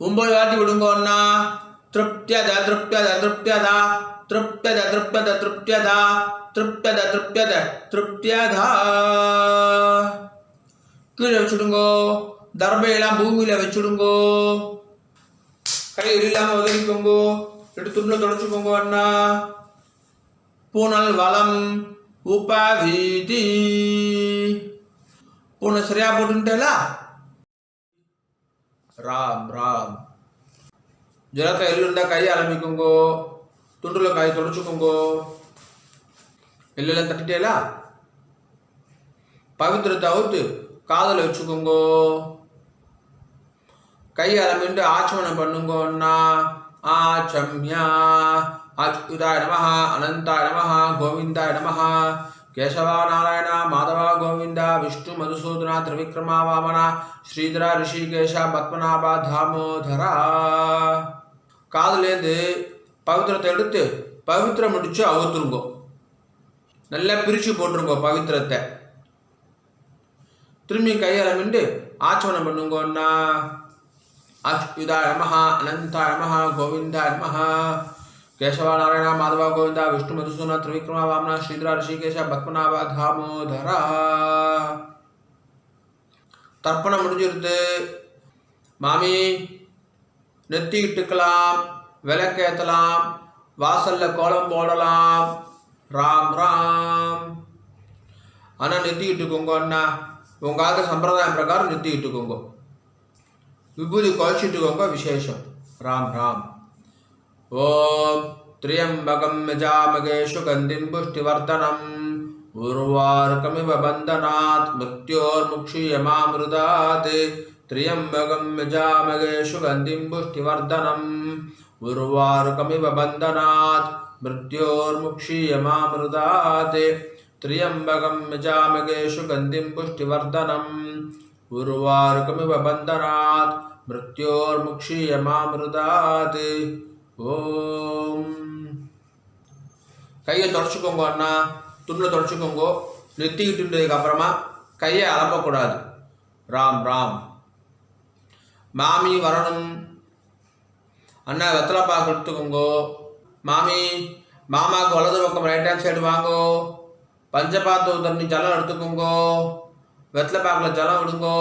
9 வாட்டி விடுங்கோன்னா. திருப்தியத திருப்தியத திருப்தியதா திருப்தியத திருப்தியத திருப்தியதா திருப்தியத திருப்தியத திருப்தியதா. கீழே வச்சுடுங்கோ. தர்பையெல்லாம் பூமியில் வச்சுடுங்கோ. கை இல்லாமல் உதவிக்கோங்கோ. எடுத்து துணியில் தொடச்சிக்கோங்க அண்ணா. பூனல் வளம் உபவீதி. பூனை சரியா போட்டுட்டேலா? ராம் ராம். ஜலத்தை எள்ளுண்டா கையை ஆரம்பிக்குங்கோ. துண்டுல கை தொடச்சுக்கோங்கோ. எல்லாம் தட்டிட்டேலா? பவித்திரத்தை அவுத்து காதல வச்சுக்கோங்கோ. கை ஆரம்பிட்டு ஆச்சமனம் பண்ணுங்கோன்னா. ஆச்சம்யா அச்சுதாய நமः அனந்தாய நமः கோவிந்தாய நமः கேசவா நாராயண மாதவா கோவிந்தா விஷ்ணு மதுசூதனா திரிவிக்ரமா வாமனா ஸ்ரீதரா ரிஷிகேஷா பத்மநாபா தாமோதரா. காதுலேருந்து பவித்திரத்தை எடுத்து பவித்திரம் முடிச்சு அவுத்துருங்கோ. நல்லா பிரித்து போட்டுருங்கோ பவித்திரத்தை. திரும்பி கையால் மிண்டு ஆச்சமனம் பண்ணுங்கோன்னா. அச்சுதாய நமः அனந்தாய நமः கோவிந்தாய நமः கேசவா நாராயண மாதவா கோவிந்தா விஷ்ணு மதுசூதனா திரிவிக்ரமா வாமனா ஸ்ரீதரா ரிஷிகேஷா பத்மநாபா தாமோதரா. தர்ப்பணம் முடிஞ்சிருது. மாமி நெத்திக்கிட்டுக்கலாம், விளக்கேற்றலாம், வாசல்ல கோலம் போடலாம். ராம் ராம். ஆனால் நிறுத்திக்கிட்டுக்கோங்க அண்ணா. உங்கள் ஆத்த சம்பிரதாயம் பிரகாரம் நிறுத்திக்கிட்டுக்கோங்க. விபூதி குறைச்சிட்டுக்கோங்க, விசேஷம். ராம் ராம். ஓம் திரியம்பகம் யஜாமகே சுகந்திம் புஷ்டிவர்தனம் உர்வாருகமிவ பந்தனாத் மிருத்யோர்முக்ஷீயமாமிருதாத். திரியம்பகம் யஜாமகே சுகந்திம் புஷ்டிவர்தனம் உர்வாருகமிவ பந்தனாத் மிருத்யோர்முக்ஷீயமாமிருதாத். திரியம்பகம் யஜாமகே சுகந்திம் புஷ்டிவர்தனம் உர்வாருகமிவ பந்தனாத் மிருத்யோர்முக்ஷீயமாமிருதாத். ஓம். கையை தொடச்சிக்கோங்க அண்ணா, துணில் தொடச்சிக்கோங்க. நிறுத்திக்கிட்டுக்கு அப்புறமா கையை அலம்பக்கூடாது. ராம் ராம். மாமி வரணும் அண்ணா. வெத்தலை பாக்கு எடுத்துக்கோங்க. மாமி மாமாவுக்கு வலது பக்கம் ரைட் ஹேண்ட் சைடு வாங்கோ. பஞ்சபாத்து தண்ணி ஜலம் எடுத்துக்கோங்க. வெத்தலை பாக்கில் ஜலம் விடுங்கோ.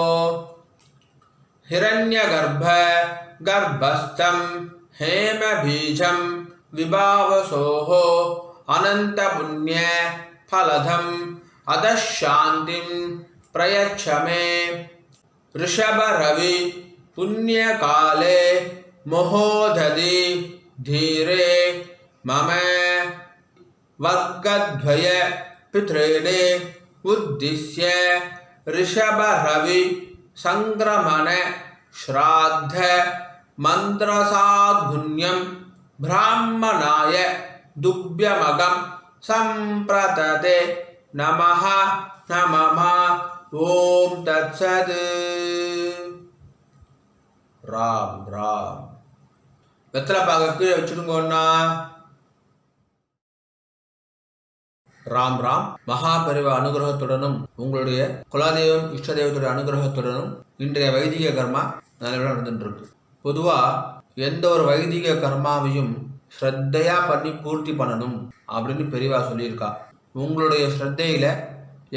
ஹிரண்ய கர்ப்ப கர்ப்பஸ்தம் ஹேம பீஜம் விபாவசோஹோ அனந்த புண்ணிய ஃபலதம் அதசாந்திம் பிரயச்சமே. ரிஷப ரவி புண்ணிய காலே மோஹோததி தீரே மம வர்க்கத்வய பித்ரேணே உத்திஸ்ய ரிஷப ரவி சங்கிரமண ஸ்ராத்த மந்திரசாத்புண்யம் பிராமணாய துப்யமகம் சம்பிரததே நமஹ நமம. ஓம் தத்சத். ராம் ராம். வெத்தலை பாக்க கீழே வச்சுடுங்கண்ணா. ராம் ராம். மகாபரிவ அனுகிரகத்துடனும் உங்களுடைய குலதெய்வம் இஷ்ட தெய்வத்துடைய அனுகிரகத்துடனும் இன்றைய வைதிக கர்மா நல்லபடியாக நடந்துட்டுருக்கு. பொதுவாக எந்த ஒரு வைதிக கர்மாவையும் ஸ்ரத்தையாக பண்ணி பூர்த்தி பண்ணணும் அப்படின்னு பெரியவா சொல்லியிருக்கா. உங்களுடைய ஸ்ரத்தையில்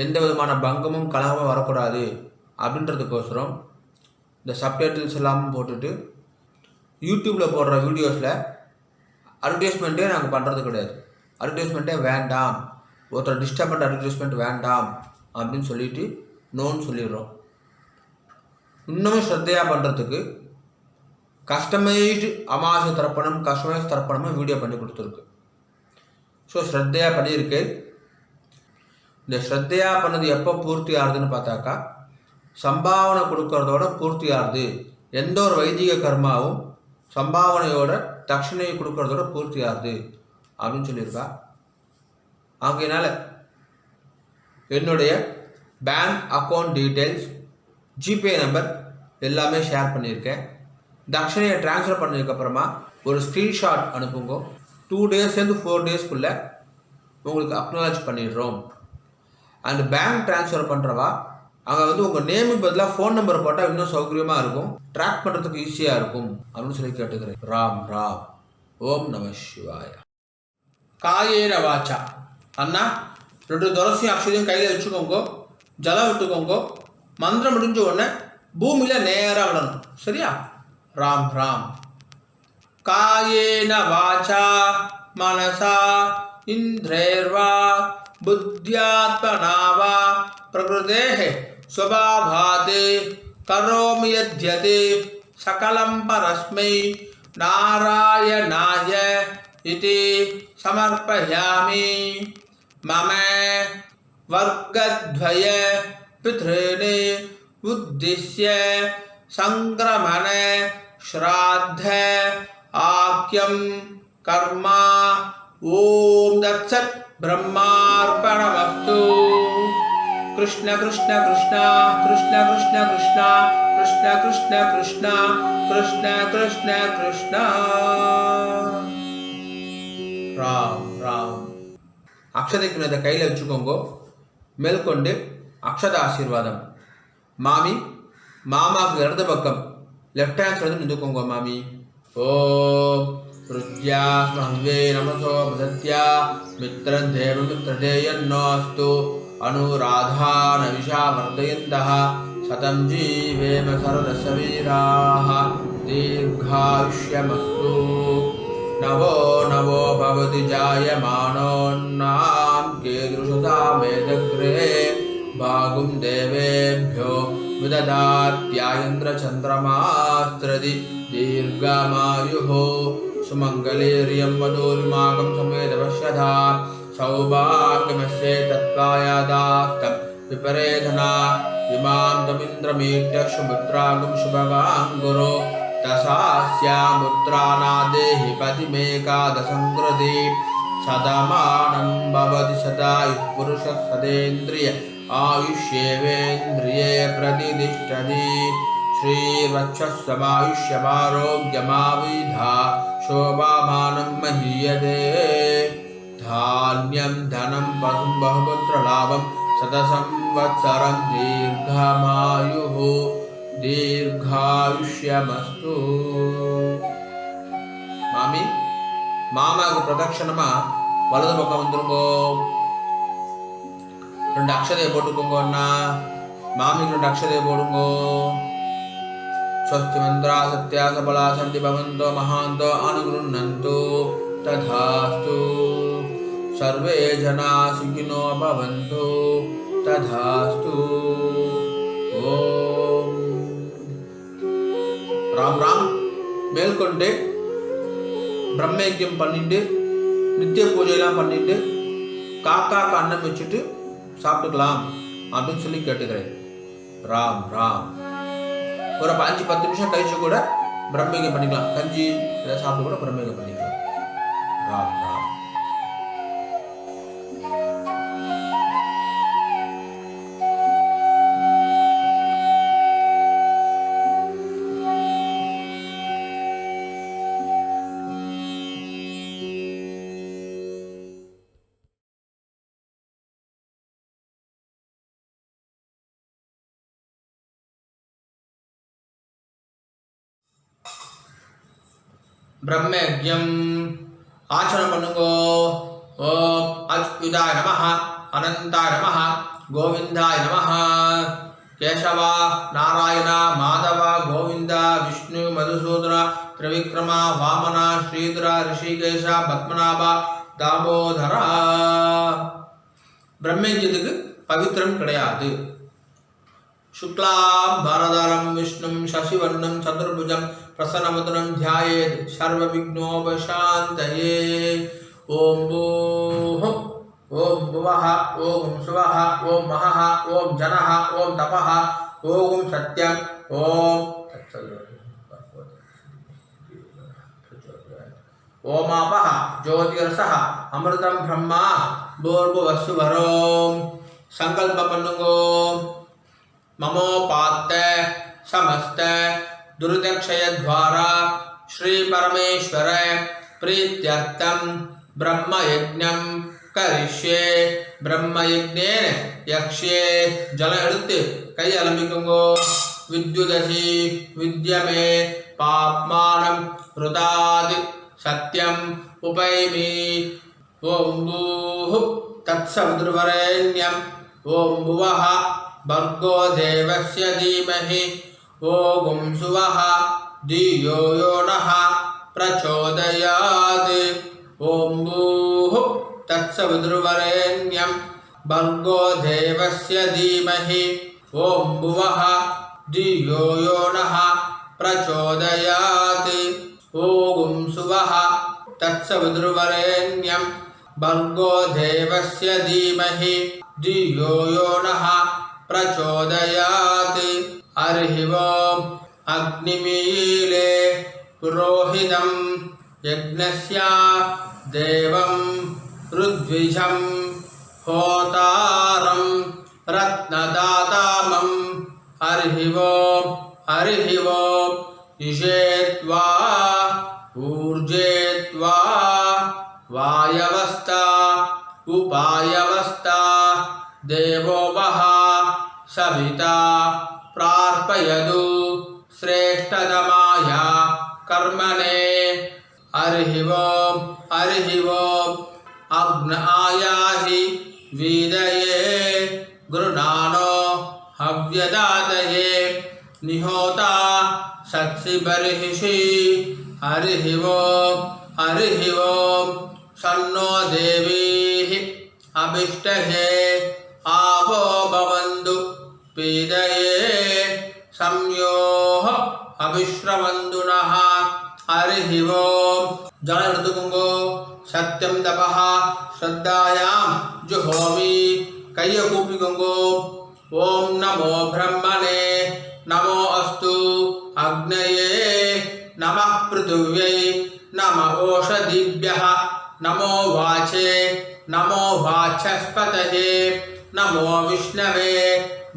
எந்த விதமான பங்கமும் கலகமும் வரக்கூடாது அப்படின்றதுக்கோசரம் இந்த சப்டைட்டில்ஸ் எல்லாமும் போட்டுட்டு யூடியூப்பில் போடுற வீடியோஸில் அட்வர்டைஸ்மெண்ட்டே நாங்கள் பண்ணுறது கிடையாது. அட்வர்டைஸ்மெண்ட்டே வேண்டாம், ஒருத்தர் டிஸ்டர்பண்ட் அட்வர்டைஸ்மெண்ட் வேண்டாம் அப்படின்னு சொல்லிட்டு நோன்னு சொல்லிடுறோம். இன்னமும் ஸ்ரத்தையாக பண்ணுறதுக்கு கஸ்டமைஸ்டு அமாவாசை தர்ப்பணம், கஸ்டமைஸ் தர்ப்பணமும் வீடியோ பண்ணி கொடுத்துருக்கு. ஸோ ஸ்ரத்தையாக பண்ணியிருக்கு. இந்த ஸ்ரத்தையாக பண்ணது எப்போ பூர்த்தி ஆகுதுன்னு பார்த்தாக்கா, சம்பாவனை கொடுக்கறதோட பூர்த்தி ஆகுது. எந்த ஒரு வைதிக கர்மாவும் சம்பாவனையோட தட்சிணையை கொடுக்கறதோட பூர்த்தி ஆகுது அப்படின்னு சொல்லியிருக்கா. ஆகையினால என்னுடைய bank account details, GPay number எல்லாமே ஷேர் பண்ணியிருக்கேன். தட்சிணையை ட்ரான்ஸ்ஃபர் பண்ணதுக்கப்புறமா ஒரு ஸ்க்ரீன்ஷாட் அனுப்புங்க. 2 டேஸ்லேருந்து 4 டேஸ்க்குள்ளே உங்களுக்கு அக்னாலஜ் பண்ணிடுறோம். அண்ட் பேங்க் ட்ரான்ஸ்ஃபர் பண்ணுறவா அங்கே வந்து உங்கள் நேமுக்கு பதிலாக ஃபோன் நம்பர் போட்டால் இன்னும் சௌகரியமாக இருக்கும், ட்ராக் பண்ணுறதுக்கு ஈஸியாக இருக்கும் அப்படின்னு சொல்லி கேட்டுக்கிறேன். ராம் ராம். ஓம் நம சிவாய. காயேன வாச்சா அண்ணா 2 துளசியும் அக்ஷதையும் கையில் வச்சுக்கோங்க. ஜலம் விட்டுக்கோங்க. மந்திரம் முடிஞ்ச உடனே பூமியில் நேராக விடணும். சரியா? ராம் ராம். காயேன வாச்சா மனசா இந்திரேர்வா புத்தியாத்மனா வா பிரகிருதேஹ ஸ்வபாவாத் கரோமி யத்யத் சகலம் பரஸ்மை நாராயணாய இதி சமர்ப்பயாமி. மம வர்க்கத்வய பித்ருணே உத்திஸ்ய சங்கிரமண ஸ்ராத்த ஆக்யம் கர்மா. ஓம் தத்சத். பிரம்மார்ப்பணமஸ்து. கிருஷ்ண கிருஷ்ண கிருஷ்ணா கிருஷ்ண கிருஷ்ண கிருஷ்ணா கிருஷ்ண கிருஷ்ண கிருஷ்ணா கிருஷ்ண கிருஷ்ண கிருஷ்ணா. ராம் ராம். அக்ஷதைக்கு இதை கையில் வச்சுக்கோங்க. மேற்கொண்டு அக்ஷத ஆசீர்வாதம். மாமி மாமாவுக்கு இடது பக்கம் லெஃப்ட் ஹேண்ட் சைடு நின்றுக்கோங்க. மாமி ஓம் ருத்யா ஸ்மஹ்வே நமசோ பிரத்யா மித்ரம் தேவ மித்ரதேயன்னோஸ்து அனுராதா நவிஷா வர்தயந்தः சதம் ஜீவேம சரதசவீராः தீர்காயுஷ்யமஸ்து. நவோ நவோ பவதி ஜாயமானோன்னாம் கேதுஷதா மேதக்ரே भागुं देवेभ्यो विदधात्यायन्द्रचन्द्रमास्त्रदि दीर्घमायुः सुमङ्गलेर्यं वधूर्माकं समेतपश्यथा सौभाग्यमस्ये तत्त्वायादास्तं विपरेधना इमां तमिन्द्रमीट्य सुपुत्रागं शुभगाङ्गुरो दशास्यामुत्रानादेहि पतिमेकादशं कृते सदमानं भवति सदा पुरुषः सदेन्द्रिय आयुष्येवेन्द्रिये प्रतिष्ठति श्रीवक्षस्समायुष्यमारोग्यमाविधा शोभामानं महीयते धान्यं धनं पशुं बहुपुत्रलाभं शतसंवत्सरं दीर्घमायुः दीर्घायुष्यमस्तु மாமி மாமாவுக்கு பிரதட்சணமா வலது பக்கம் வந்துருங்கோ. 2 அக்ஷதையை போட்டுக்கோங்க அண்ணா. மாமிக்கு 2 அக்ஷதையை போடுங்கோ. ஸ்வஸ்தி மந்திரா சத்யா சபலா சந்தி பவந்தோ மகாந்தோ அனுகுருண்ணந்தோ ததாஸ்து சர்வே ஜனா சுகினோ பவந்தோ ததாஸ்து. ஓம் ராம் ராம். மேற்கொண்டு பிரம்மயஜ்யம் பண்ணிட்டு நித்திய பூஜையெல்லாம் பண்ணிட்டு காக்காக்கு அன்னம் வச்சுட்டு சாப்பிட்டுக்கலாம் அப்படின்னு சொல்லி கேட்டுக்கிறேன். ராம் ராம். ஒரு 5-10 நிமிஷம் கழிச்சு கூட பிரம்மயஜ்யம் பண்ணிக்கலாம். கஞ்சி இதை சாப்பிட்டு கூட பிரம்மயஜ்யம் பண்ணிக்கலாம். ராம் ராம். பிரம்மயஜ்யம் ஆச்சரணம் பண்ணுங்கோ. ஓம் அச்சுதாய நமஹ, அனந்தாய நமஹ, கோவிந்தாய நமஹ. கேசவா, நாராயண, மாதவ, கோவிந்த, விஷ்ணு, மதுசூதன, திரிவிக்ரம, வாமன, ஸ்ரீதர, ரிஷிகேஷ, பத்மநாப, தாமோதரா. பிரம்மயஜ்யத்துக்கு பவித்திரம் கிடையாது. शुक्लां भरधरं विष्णुं शशिवर्णं चतुर्भुजं प्रसन्नवदनं ध्यायेत् सर्वविघ्नोपशान्तये. ॐ भूः ॐ भुवः ॐ सुवः ॐ महः ॐ जनः ॐ तपः ॐ सत्यं ॐ ओमापः ज्योतिरसः अमृतं ब्रह्मा भूर्भुवस्सुवरों. संकल्प पन्नुगो. ममोपात्त समस्त दुर्दक्षय द्वारा श्री परमेश्वर प्रीत्यर्थम ब्रह्मयज्ञं करिष्ये. ब्रह्मयज्ञेन यक्ष्ये. जल எடுத்து கை அலம்பிக்குங்கோ. विद्युदसि विद्यमे पाप्मानं रुदादि सत्यं उपैमि. ओं भूः तत्सवितुर्वरेण्यं ओं भुवः भर्गो देवस्य धीमहि ओं सुवः धियो यो नः प्रचोदयात्. ओं भूः तत्सवितुर्वरेण्यं भर्गो देवस्य धीमहि ओं भुवः धियो यो नः प्रचोदयात्. ओं सुवः तत्सवितुर्वरेण्यं भर्गो देवस्य धीमहि धियो यो नः प्रचोदयात्. हरिः ओम्. अग्निमीले पुरोहितं यज्ञस्य देवं ऋद्विजं होतारं रत्नदातामं. हरिः ओम्. हरिः ओम्. इषेत्वा ऊर्जेत्वा वायवस्था उपायवस्था देवो वः सविता प्रार्पयतु श्रेष्ठतमाय कर्मणे. हरिः ओम्. हरिः ओम्. अग्न आयाहि वीदये गुरुनानो हव्यदातये निहोता सत्सि बर्हिषि. हरिः ओम्. हरिः ओम्. सन्नो देवीः अभिष्टहे आवो भवन् விஸ்ரவந்துனஹ. ஹரிஹி ஓம். ஜலம் எடுத்துக்கோங்க. சத்யம் தபஹ ஸ்ரத்தாயாம் ஜுஹோமி. கையை கூப்பிக்கோங்க. ஓம் நமோ பிரம்மணே நமோ அஸ்து அக்னயே நமः பிருதிவ்யை நம ஓஷதிभ्यः நமோ வாசே நமோ வாசஸ்பதயே நமோ விஷ்ணவே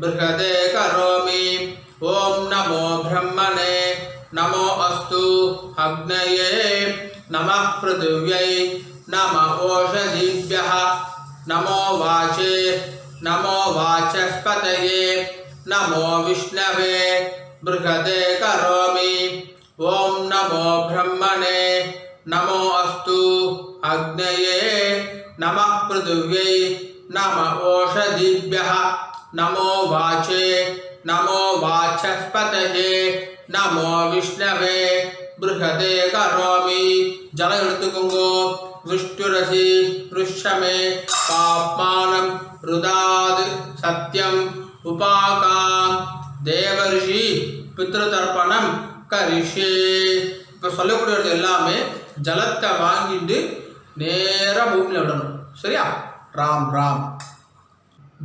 ப்ருஹதே கரோமி. ஓம் நமோ பிரம்மணே நமோ அஸ்து அக்னயே நமः பிருதிவ்யை நம ஓஷதிभ्यः நமோ வாசே நமோ வாசஸ்பதயே நமோ விஷ்ணவே ப்ருஹதே கரோமி. ஓம் நமோ பிரம்மணே நமோ அஸ்து அக்னயே நமः பிருதிவ்யை நம ஓஷதிभ्यः நமோ வாசே நமோ வாசஸ்பதயே நமோ விஷ்ணவே ப்ருஹதே கரோமி. ஜலம் எடுத்துக்கோங்க. விஷ்ணுரசி ருஷ்யமே பாப்மானம் ருதாத் சத்யம் உபாகாம் தேவரிஷி பித்ருதர்ப்பணம் கரிஷே. இப்போ சொல்லக்கூடியது எல்லாமே ஜலத்தை வாங்கிட்டு நேராக பூமியில் விடணும். சரியா? ராம் ராம்.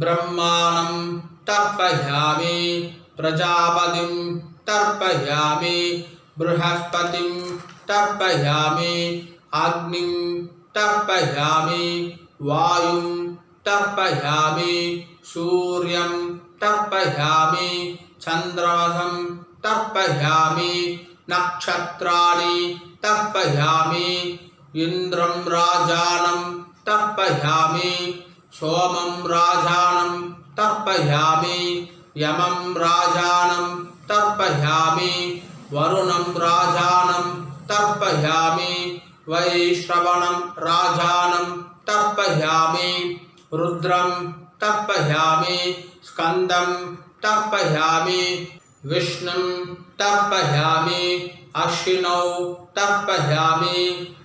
பிரம்மாணம் தர்ப்பயாமி பிரஜாபதிம் தர்ப்பயாமி ப்ருஹஸ்பதிம் தர்ப்பயாமி அக்னிம் தர்ப்பயாமி வாயும் தர்ப்பயாமி சூர்யம் தர்ப்பயாமி சந்திரமசம் தர்ப்பயாமி நக்ஷத்ராணி தர்ப்பயாமி இந்திரம் ராஜானம் தர்ப்பயாமி சோமம் ராஜானம் தர்ப்பயாமி யமம் ராஜானம் தர்ப்பயாமி வருணம் ராஜானம் தர்ப்பயாமி வைஷ்ரவணம் ராஜானம் தர்ப்பயாமி ருத்ரம் தர்ப்பயாமி ஸ்கந்தம் தர்ப்பயாமி விஷ்ணும் தர்ப்பயாமி அஸ்வினௌ தர்ப்பயாமி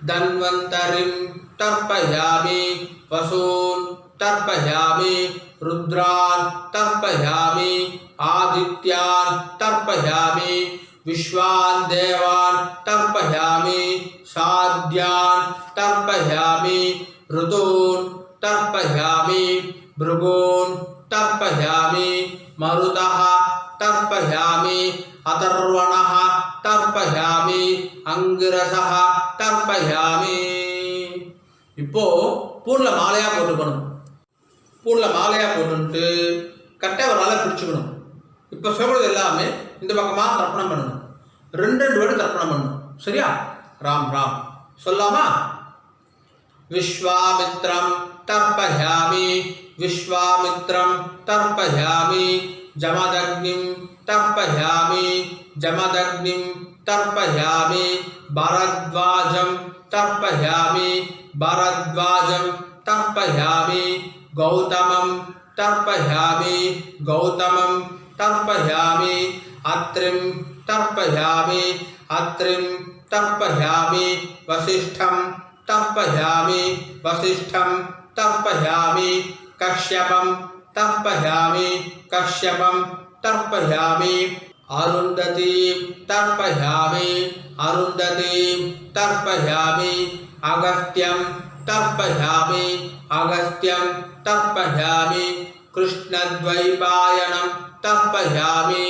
தன்வந்தரிம் தர்ப்பயாமி வசூன் தர்ப்பயாமி ருத்ரான் தர்ப்பயாமி ஆதித்யான் தர்ப்பயாமி விஸ்வான் தேவான் தர்ப்பயாமி சாத்யான் தர்ப்பயாமி ருதூன் தர்ப்பயாமி भृगून् तर्पयामि मरुतः तर्पयामि अथर्वणः तर्पयामि अंगिरसः तर्पयामि. இப்போ பூர்ல மாலையா போட்டுக்கணும். பூர்ல மாலையா போட்டுட்டு கட்டை ஒரு நாளை பிடிச்சுக்கணும். இப்போ சொல்றது எல்லாமே இந்த பக்கமா தர்ப்பணம் பண்ணணும். ரெண்டு வாட்டி தர்ப்பணம் பண்ணணும். சரியா? ராம் ராம் சொல்லாமா? விஸ்வாமித்ரம் தர்ப்பயாமி விஸ்வாமித்ரம் தர்ப்பயாமி ஜமதக்னிம் தர்ப்பயாமி ஜமதக்னிம் தர்ப்பயாமி பரத்வாஜம் தர்ப்பயாமி பரத்வாஜம் தர்ப்பயாமி கௌதமம் தர்ப்பயாமி கௌதமம் தர்ப்பயாமி அத்ரிம் தர்ப்பயாமி அத்ரிம் தர்ப்பயாமி வசிஷ்டம் तर्पयामि वसिष्ठं तर्पयामि कश्यपं तर्पयामि कश्यपं तर्पयामि अरुन्धतीं तर्पयामि अरुन्धतीं तर्पयामि अगस्त्यं तर्पयामि अगस्त्यं तर्पयामि कृष्णद्वैपायनं तर्पयामि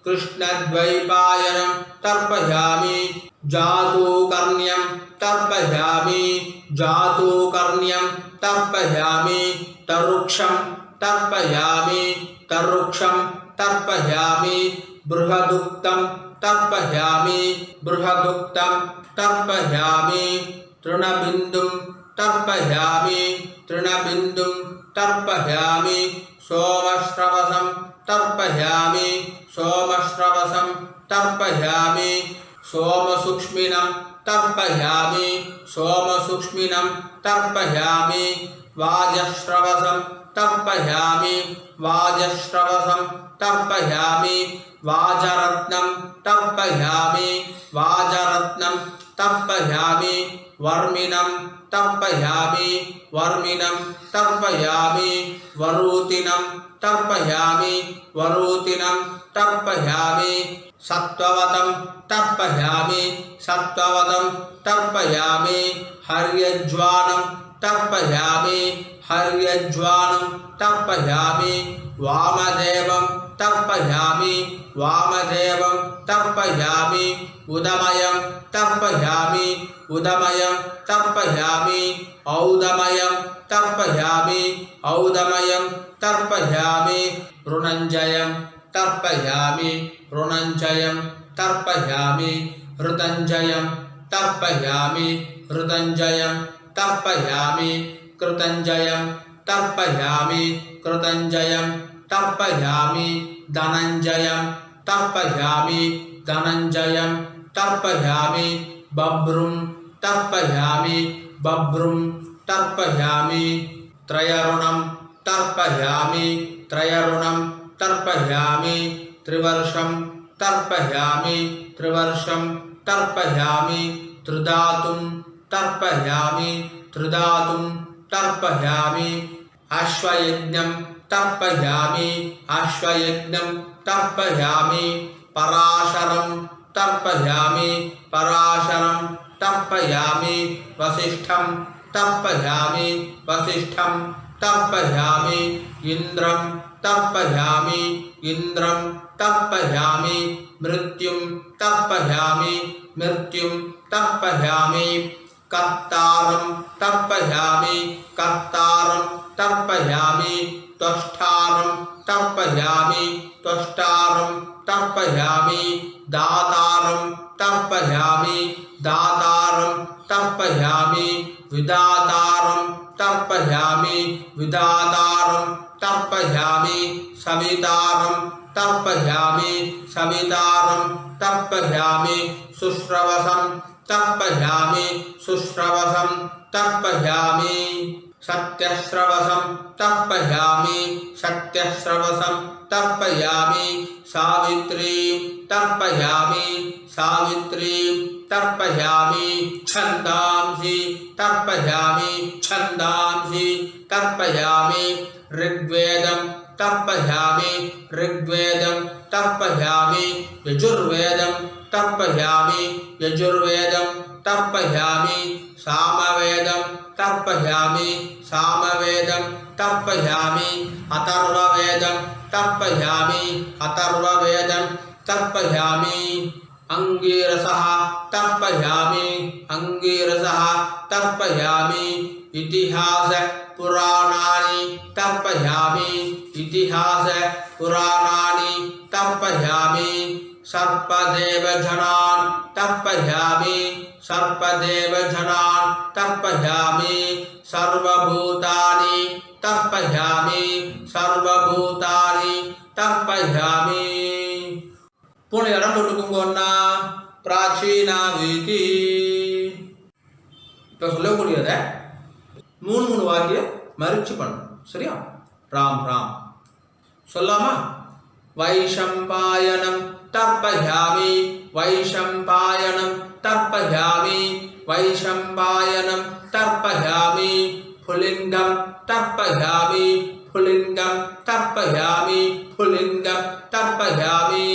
कृष्णद्वैपायनं तर्पयामि जातूकर्ण्यं तर्पयामि जातूकर्ण्यं तर्पयामि तरुक्षं तर्पयामि तरुक्षं तर्पयामि बृहदुक्तं तर्पयामि बृहदुक्तं तर्पयामि तृणबिन्दुं तर्पयामि तृणबिन्दुं तर्पयामि सोमश्रवसं तर्पयामि सोमश्रवसं तर्पयामि सोमसूक्ष्मिनं तर्पयामि सोमसूक्ष्मिनं तर्पयामि वाजश्रवसं तर्पयामि वाजश्रवसं तर्पयामि वाजरत्नं तर्पयामि वाजरत्नं तर्पयामि वर्मिनं तर्पयामि वर्मिनं तर्पयामि वरूतिनं तर्पयामि वरूतिनं तर्पयामि सत्त्ववतं तर्पयामि सत्त्ववतं तर्पयामि हर्यज्वानं तर्पयामि हर्यज्वानं तर्पयामि वामदेवं तर्पयामि वामदेवं तर्पयामि उदमयं तर्पयामि उदमयं तर्पयामि औदमयं तर्पयामि औदमयं तर्पयामि ऋणञ्जयं तर्पयामि ऋणञ्जयं तर्पयामि ऋतञ्जयं तर्पयामि ऋतञ्जयं तर्पयामि कृतञ्जयं तर्पयामि कृतञ्जयं तर्पयामि धनञ्जयं तर्पयामि धनञ्जयं तर्पयामि बभ्रुं तर्पयामि बभ्रुं तर्पयामि त्रयरुणं तर्पयामि त्रयरुणं तर्पयामि त्रिवर्षं तर्पयामि त्रिवर्षं तर्पयामि त्रिधातुं तर्पयामि त्रिधातुं तर्पयामि अश्वयज्ञं तर्पयामि अश्वयज्ञं तर्पयामि पराशरं तर्पयामि पराशरं तर्पयामि वसिष्ठं तर्पयामि वसिष्ठं तर्पयामि इन्द्रं तर्पयामि इन्द्रं तर्पयामि मृत्युं तर्पयामि मृत्युं तर्पयामि कर्तारं तर्पयामि कर्तारं तर्पयामि त्वष्टारं तर्पयामि त्वष्टारं तर्पयामि दातारं तर्पयामि दातारं तर्पयामि विधातारं तर्पयामि विधातारं तर्पयामि सवितारं तर्पयामि सवितारं तर्पयामि शुश्रवसं तर्पयामि शुश्रवसं तर्पयामि सत्यश्रवसं तर्पयामि सत्यश्रवसं तर्पयामि सावित्रीं तर्पयामि सावित्रीं तर्पयामि छन्दांसि तर्पयामि छन्दांसि तर्पयामि ऋग्वेदं तर्पयामि ऋग्वेदं तर्पयामि यजुर्वेदं तर्पयामि यजुर्वेदं तर्पयामि सामवेदं तर्पयामि सामवेदं तर्पयामि अथर्ववेदं तर्पयामि अथर्ववेदं तर्पयामि अंगीरसः तर्पयामि अंगीरसः तर्पयामि इतिहास पुराणानि तर्पयामि इतिहास पुराणानि तर्पयामि सर्पदेवजनान् तर्पयामि सर्पदेवजनान् तर्पयामि सर्वभूतानि तर्पयामि सर्वभूतानि तर्पयामि போன இடம் போட்டுக்கோங்கன்னா பிராச்சீனா வீதி. இப்போ சொல்லக்கூடியதை மூணு வாக்கியம் மறிச்சு பண்ணணும். சரியா? ராம் ராம் சொல்லாமா? வைஷம்பாயனம் தர்ப்பயாமி வைஷம்பாயனம் தர்ப்பயாமி வைஷம்பாயனம் தர்ப்பயாமி புலிங்கம் தர்ப்பயாமி புலிங்கம் தர்ப்பயாமி புலிங்கம் தர்ப்பயாமி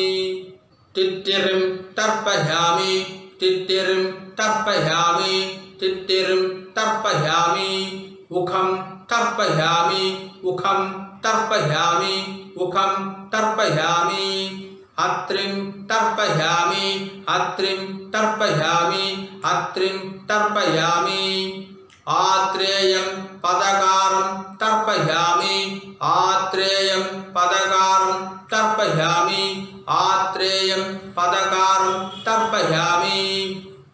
तित्तिरिं तर्पयामि तित्तिरिं तर्पयामि तित्तिरिं तर्पयामि उखं तर्पयामि उखं तर्पयामि उखं तर्पयामि अत्रिं तर्पयामि अत्रिं तर्पयामि अत्रिं तर्पयामि आत्रेयं पदकारं तर्पयामि आत्रेयं पदकारं तर्पयामि आत्रेयं पदकारं तर्पयामि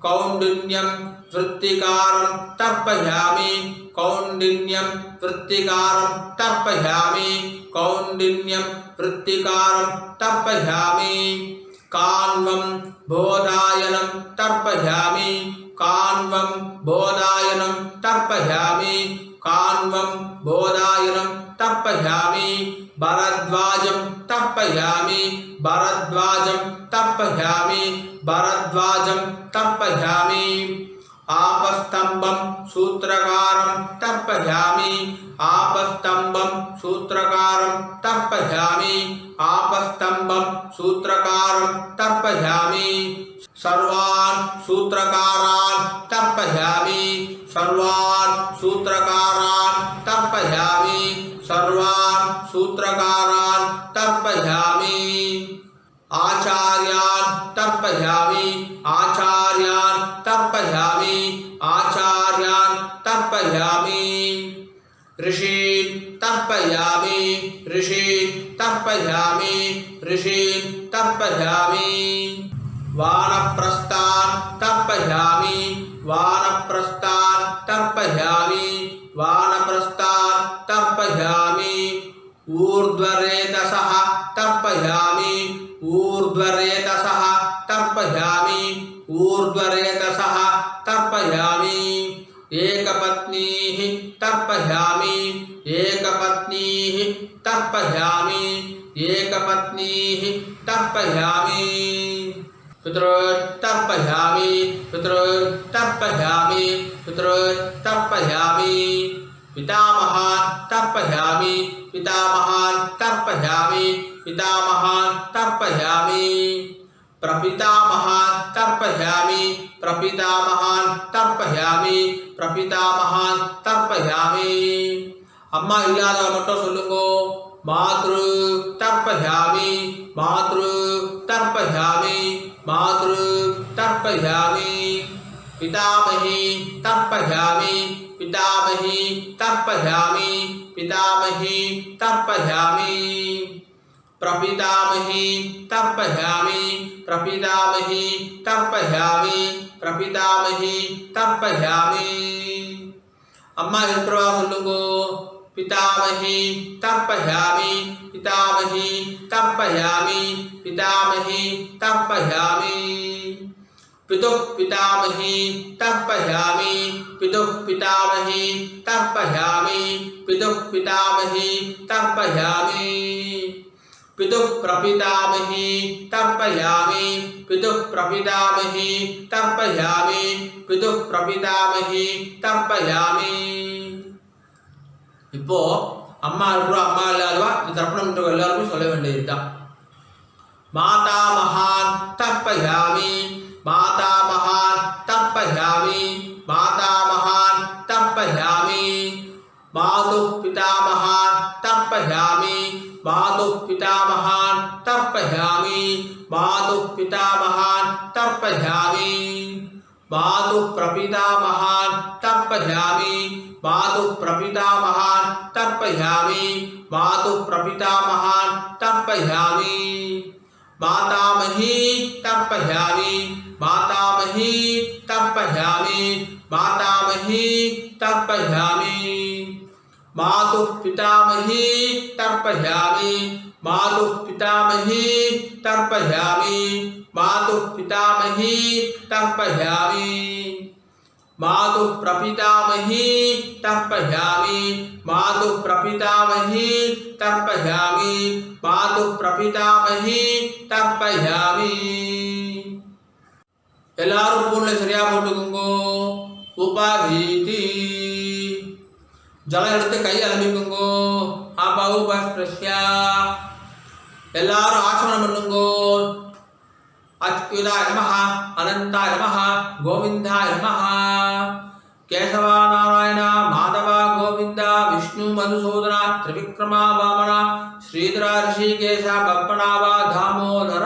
कौण्डिन्यं वृत्तिकारं तर्पयामि कौण्डिन्यं वृत्तिकारं तर्पयामि कौण्डिन्यं वृत्तिकारं तर्पयामि कान्वं बोधायनं तर्पयामि कान्वं बोधायनं तर्पयामि कान्वं बोधायनं तर्पयामि भरद्वाजं तर्पयामि भरद्वाजं तर्पयामि भरद्वाजं तर्पयामि आपस्तंभं सूत्रकारं तर्पयामि आपस्तंभं सूत्रकारं तर्पयामि आपस्तंभं सूत्रकारं तर्पयामि सर्वान् सूत्रकारान् तर्पयामि सर्वान् सूत्रकारान् तर्पयामि सर्वान् सूत्रकारान् तर्पयामि आचार्यान् तर्पयामि आचार्यान् तर्पयामि आचार्यान् तर्पयामि ऋषीन् तर्पयामि ऋषीन् तर्पयामि ऋषीन् तर्पयामि वानप्रस्थान् तर्पयामि वानप्रस्थान् तर्पयामि वानप्रस्थान् तर्पयामि ऊर्ध्वरेतसः तर्पयामि ऊर्ध्वरेतसः तर्पयामि ऊर्ध्वरेतसः तर्पयामि एकपत्नीः तर्पयामि एकपत्नीः तर्पयामि एकपत्नीः तर्पयामि पितृतर्पयामि पितृतर्पयामि पितृतर्पयामि पितामहान् तर्पयामि पितामहान् तर्पयामि पितामहान् तर्पयामि प्रपितामहान् तर्पयामि प्रपितामहान् तर्पयामि प्रपितामहान् तर्पयामि अम्मा इल्लादवங்க மட்டும் சொல்லுங்க मातृ तर्पयामि मातृ तर्पयामि मातृ तर्पयामि पितामही तर्पयामि पितामही तर्पयामि पितामही तर्पयामि प्रपितामही तर्पयामि प्रपितामही तर्पयामि प्रपितामही तर्पयामि अम्मा இருக்கிறவா சொல்லுங்க पितामही तर्पयामि पितामही तर्पयामि पितामही तर्पयामि पितुः पितामही तर्पयामि पितुः पितामही तर्पयामि पितुः पितामही तर्पयामि पितुः प्रपितामही तर्पयामि पितुः प्रपितामही तर्पयामि पितुः प्रपितामही तर्पयामि இப்போ அம்மா இருக்கிற அம்மா இல்லாதவா இந்த தர்ப்பணம் பண்ற எல்லாருக்கும் சொல்ல வேண்டியதுதான் मातामहान् तर्पयामि मातामहान् तर्पयामि मातामहान् तर्पयामि मातुः पितामहान् तर्पयामि मातुः पितामहान् तर्पयामि मातुः पितामहान् तर्पयामि मातुः प्रपितामहान् तर्पयामि मातुः प्रपितामहान् तर्पयामि मातुः प्रपितामहान् तर्पयामि मातामही तर्पयामि मातामही तर्पयामि मातामही तर्पयामि मातुः पितामही तर्पयामि मातुः पितामही तर्पयामि मातुः पितामही तर्पयामि मातुः प्रपितामही तर्पयामि मातुः प्रपितामही तर्पयामि मातुः प्रपितामही तर्पयामि எல்லாரும் பூல்ல சரியா போட்டுக்குங்க உபாதீதி ஜலம் எடுத்து கை அலம்பிக்குங்க ஆபா உபஸ்பிரஷ்யா எல்லாரும் ஆசனம் பண்ணுங்க अच्युताय नमः अनंताय नमः गोविंदाय नमः केशव नारायण माधव गोविंद विष्णु मधुसूदन त्रिविक्रमा वामन श्रीधर ऋषिकेश पद्मनाभ दामोदर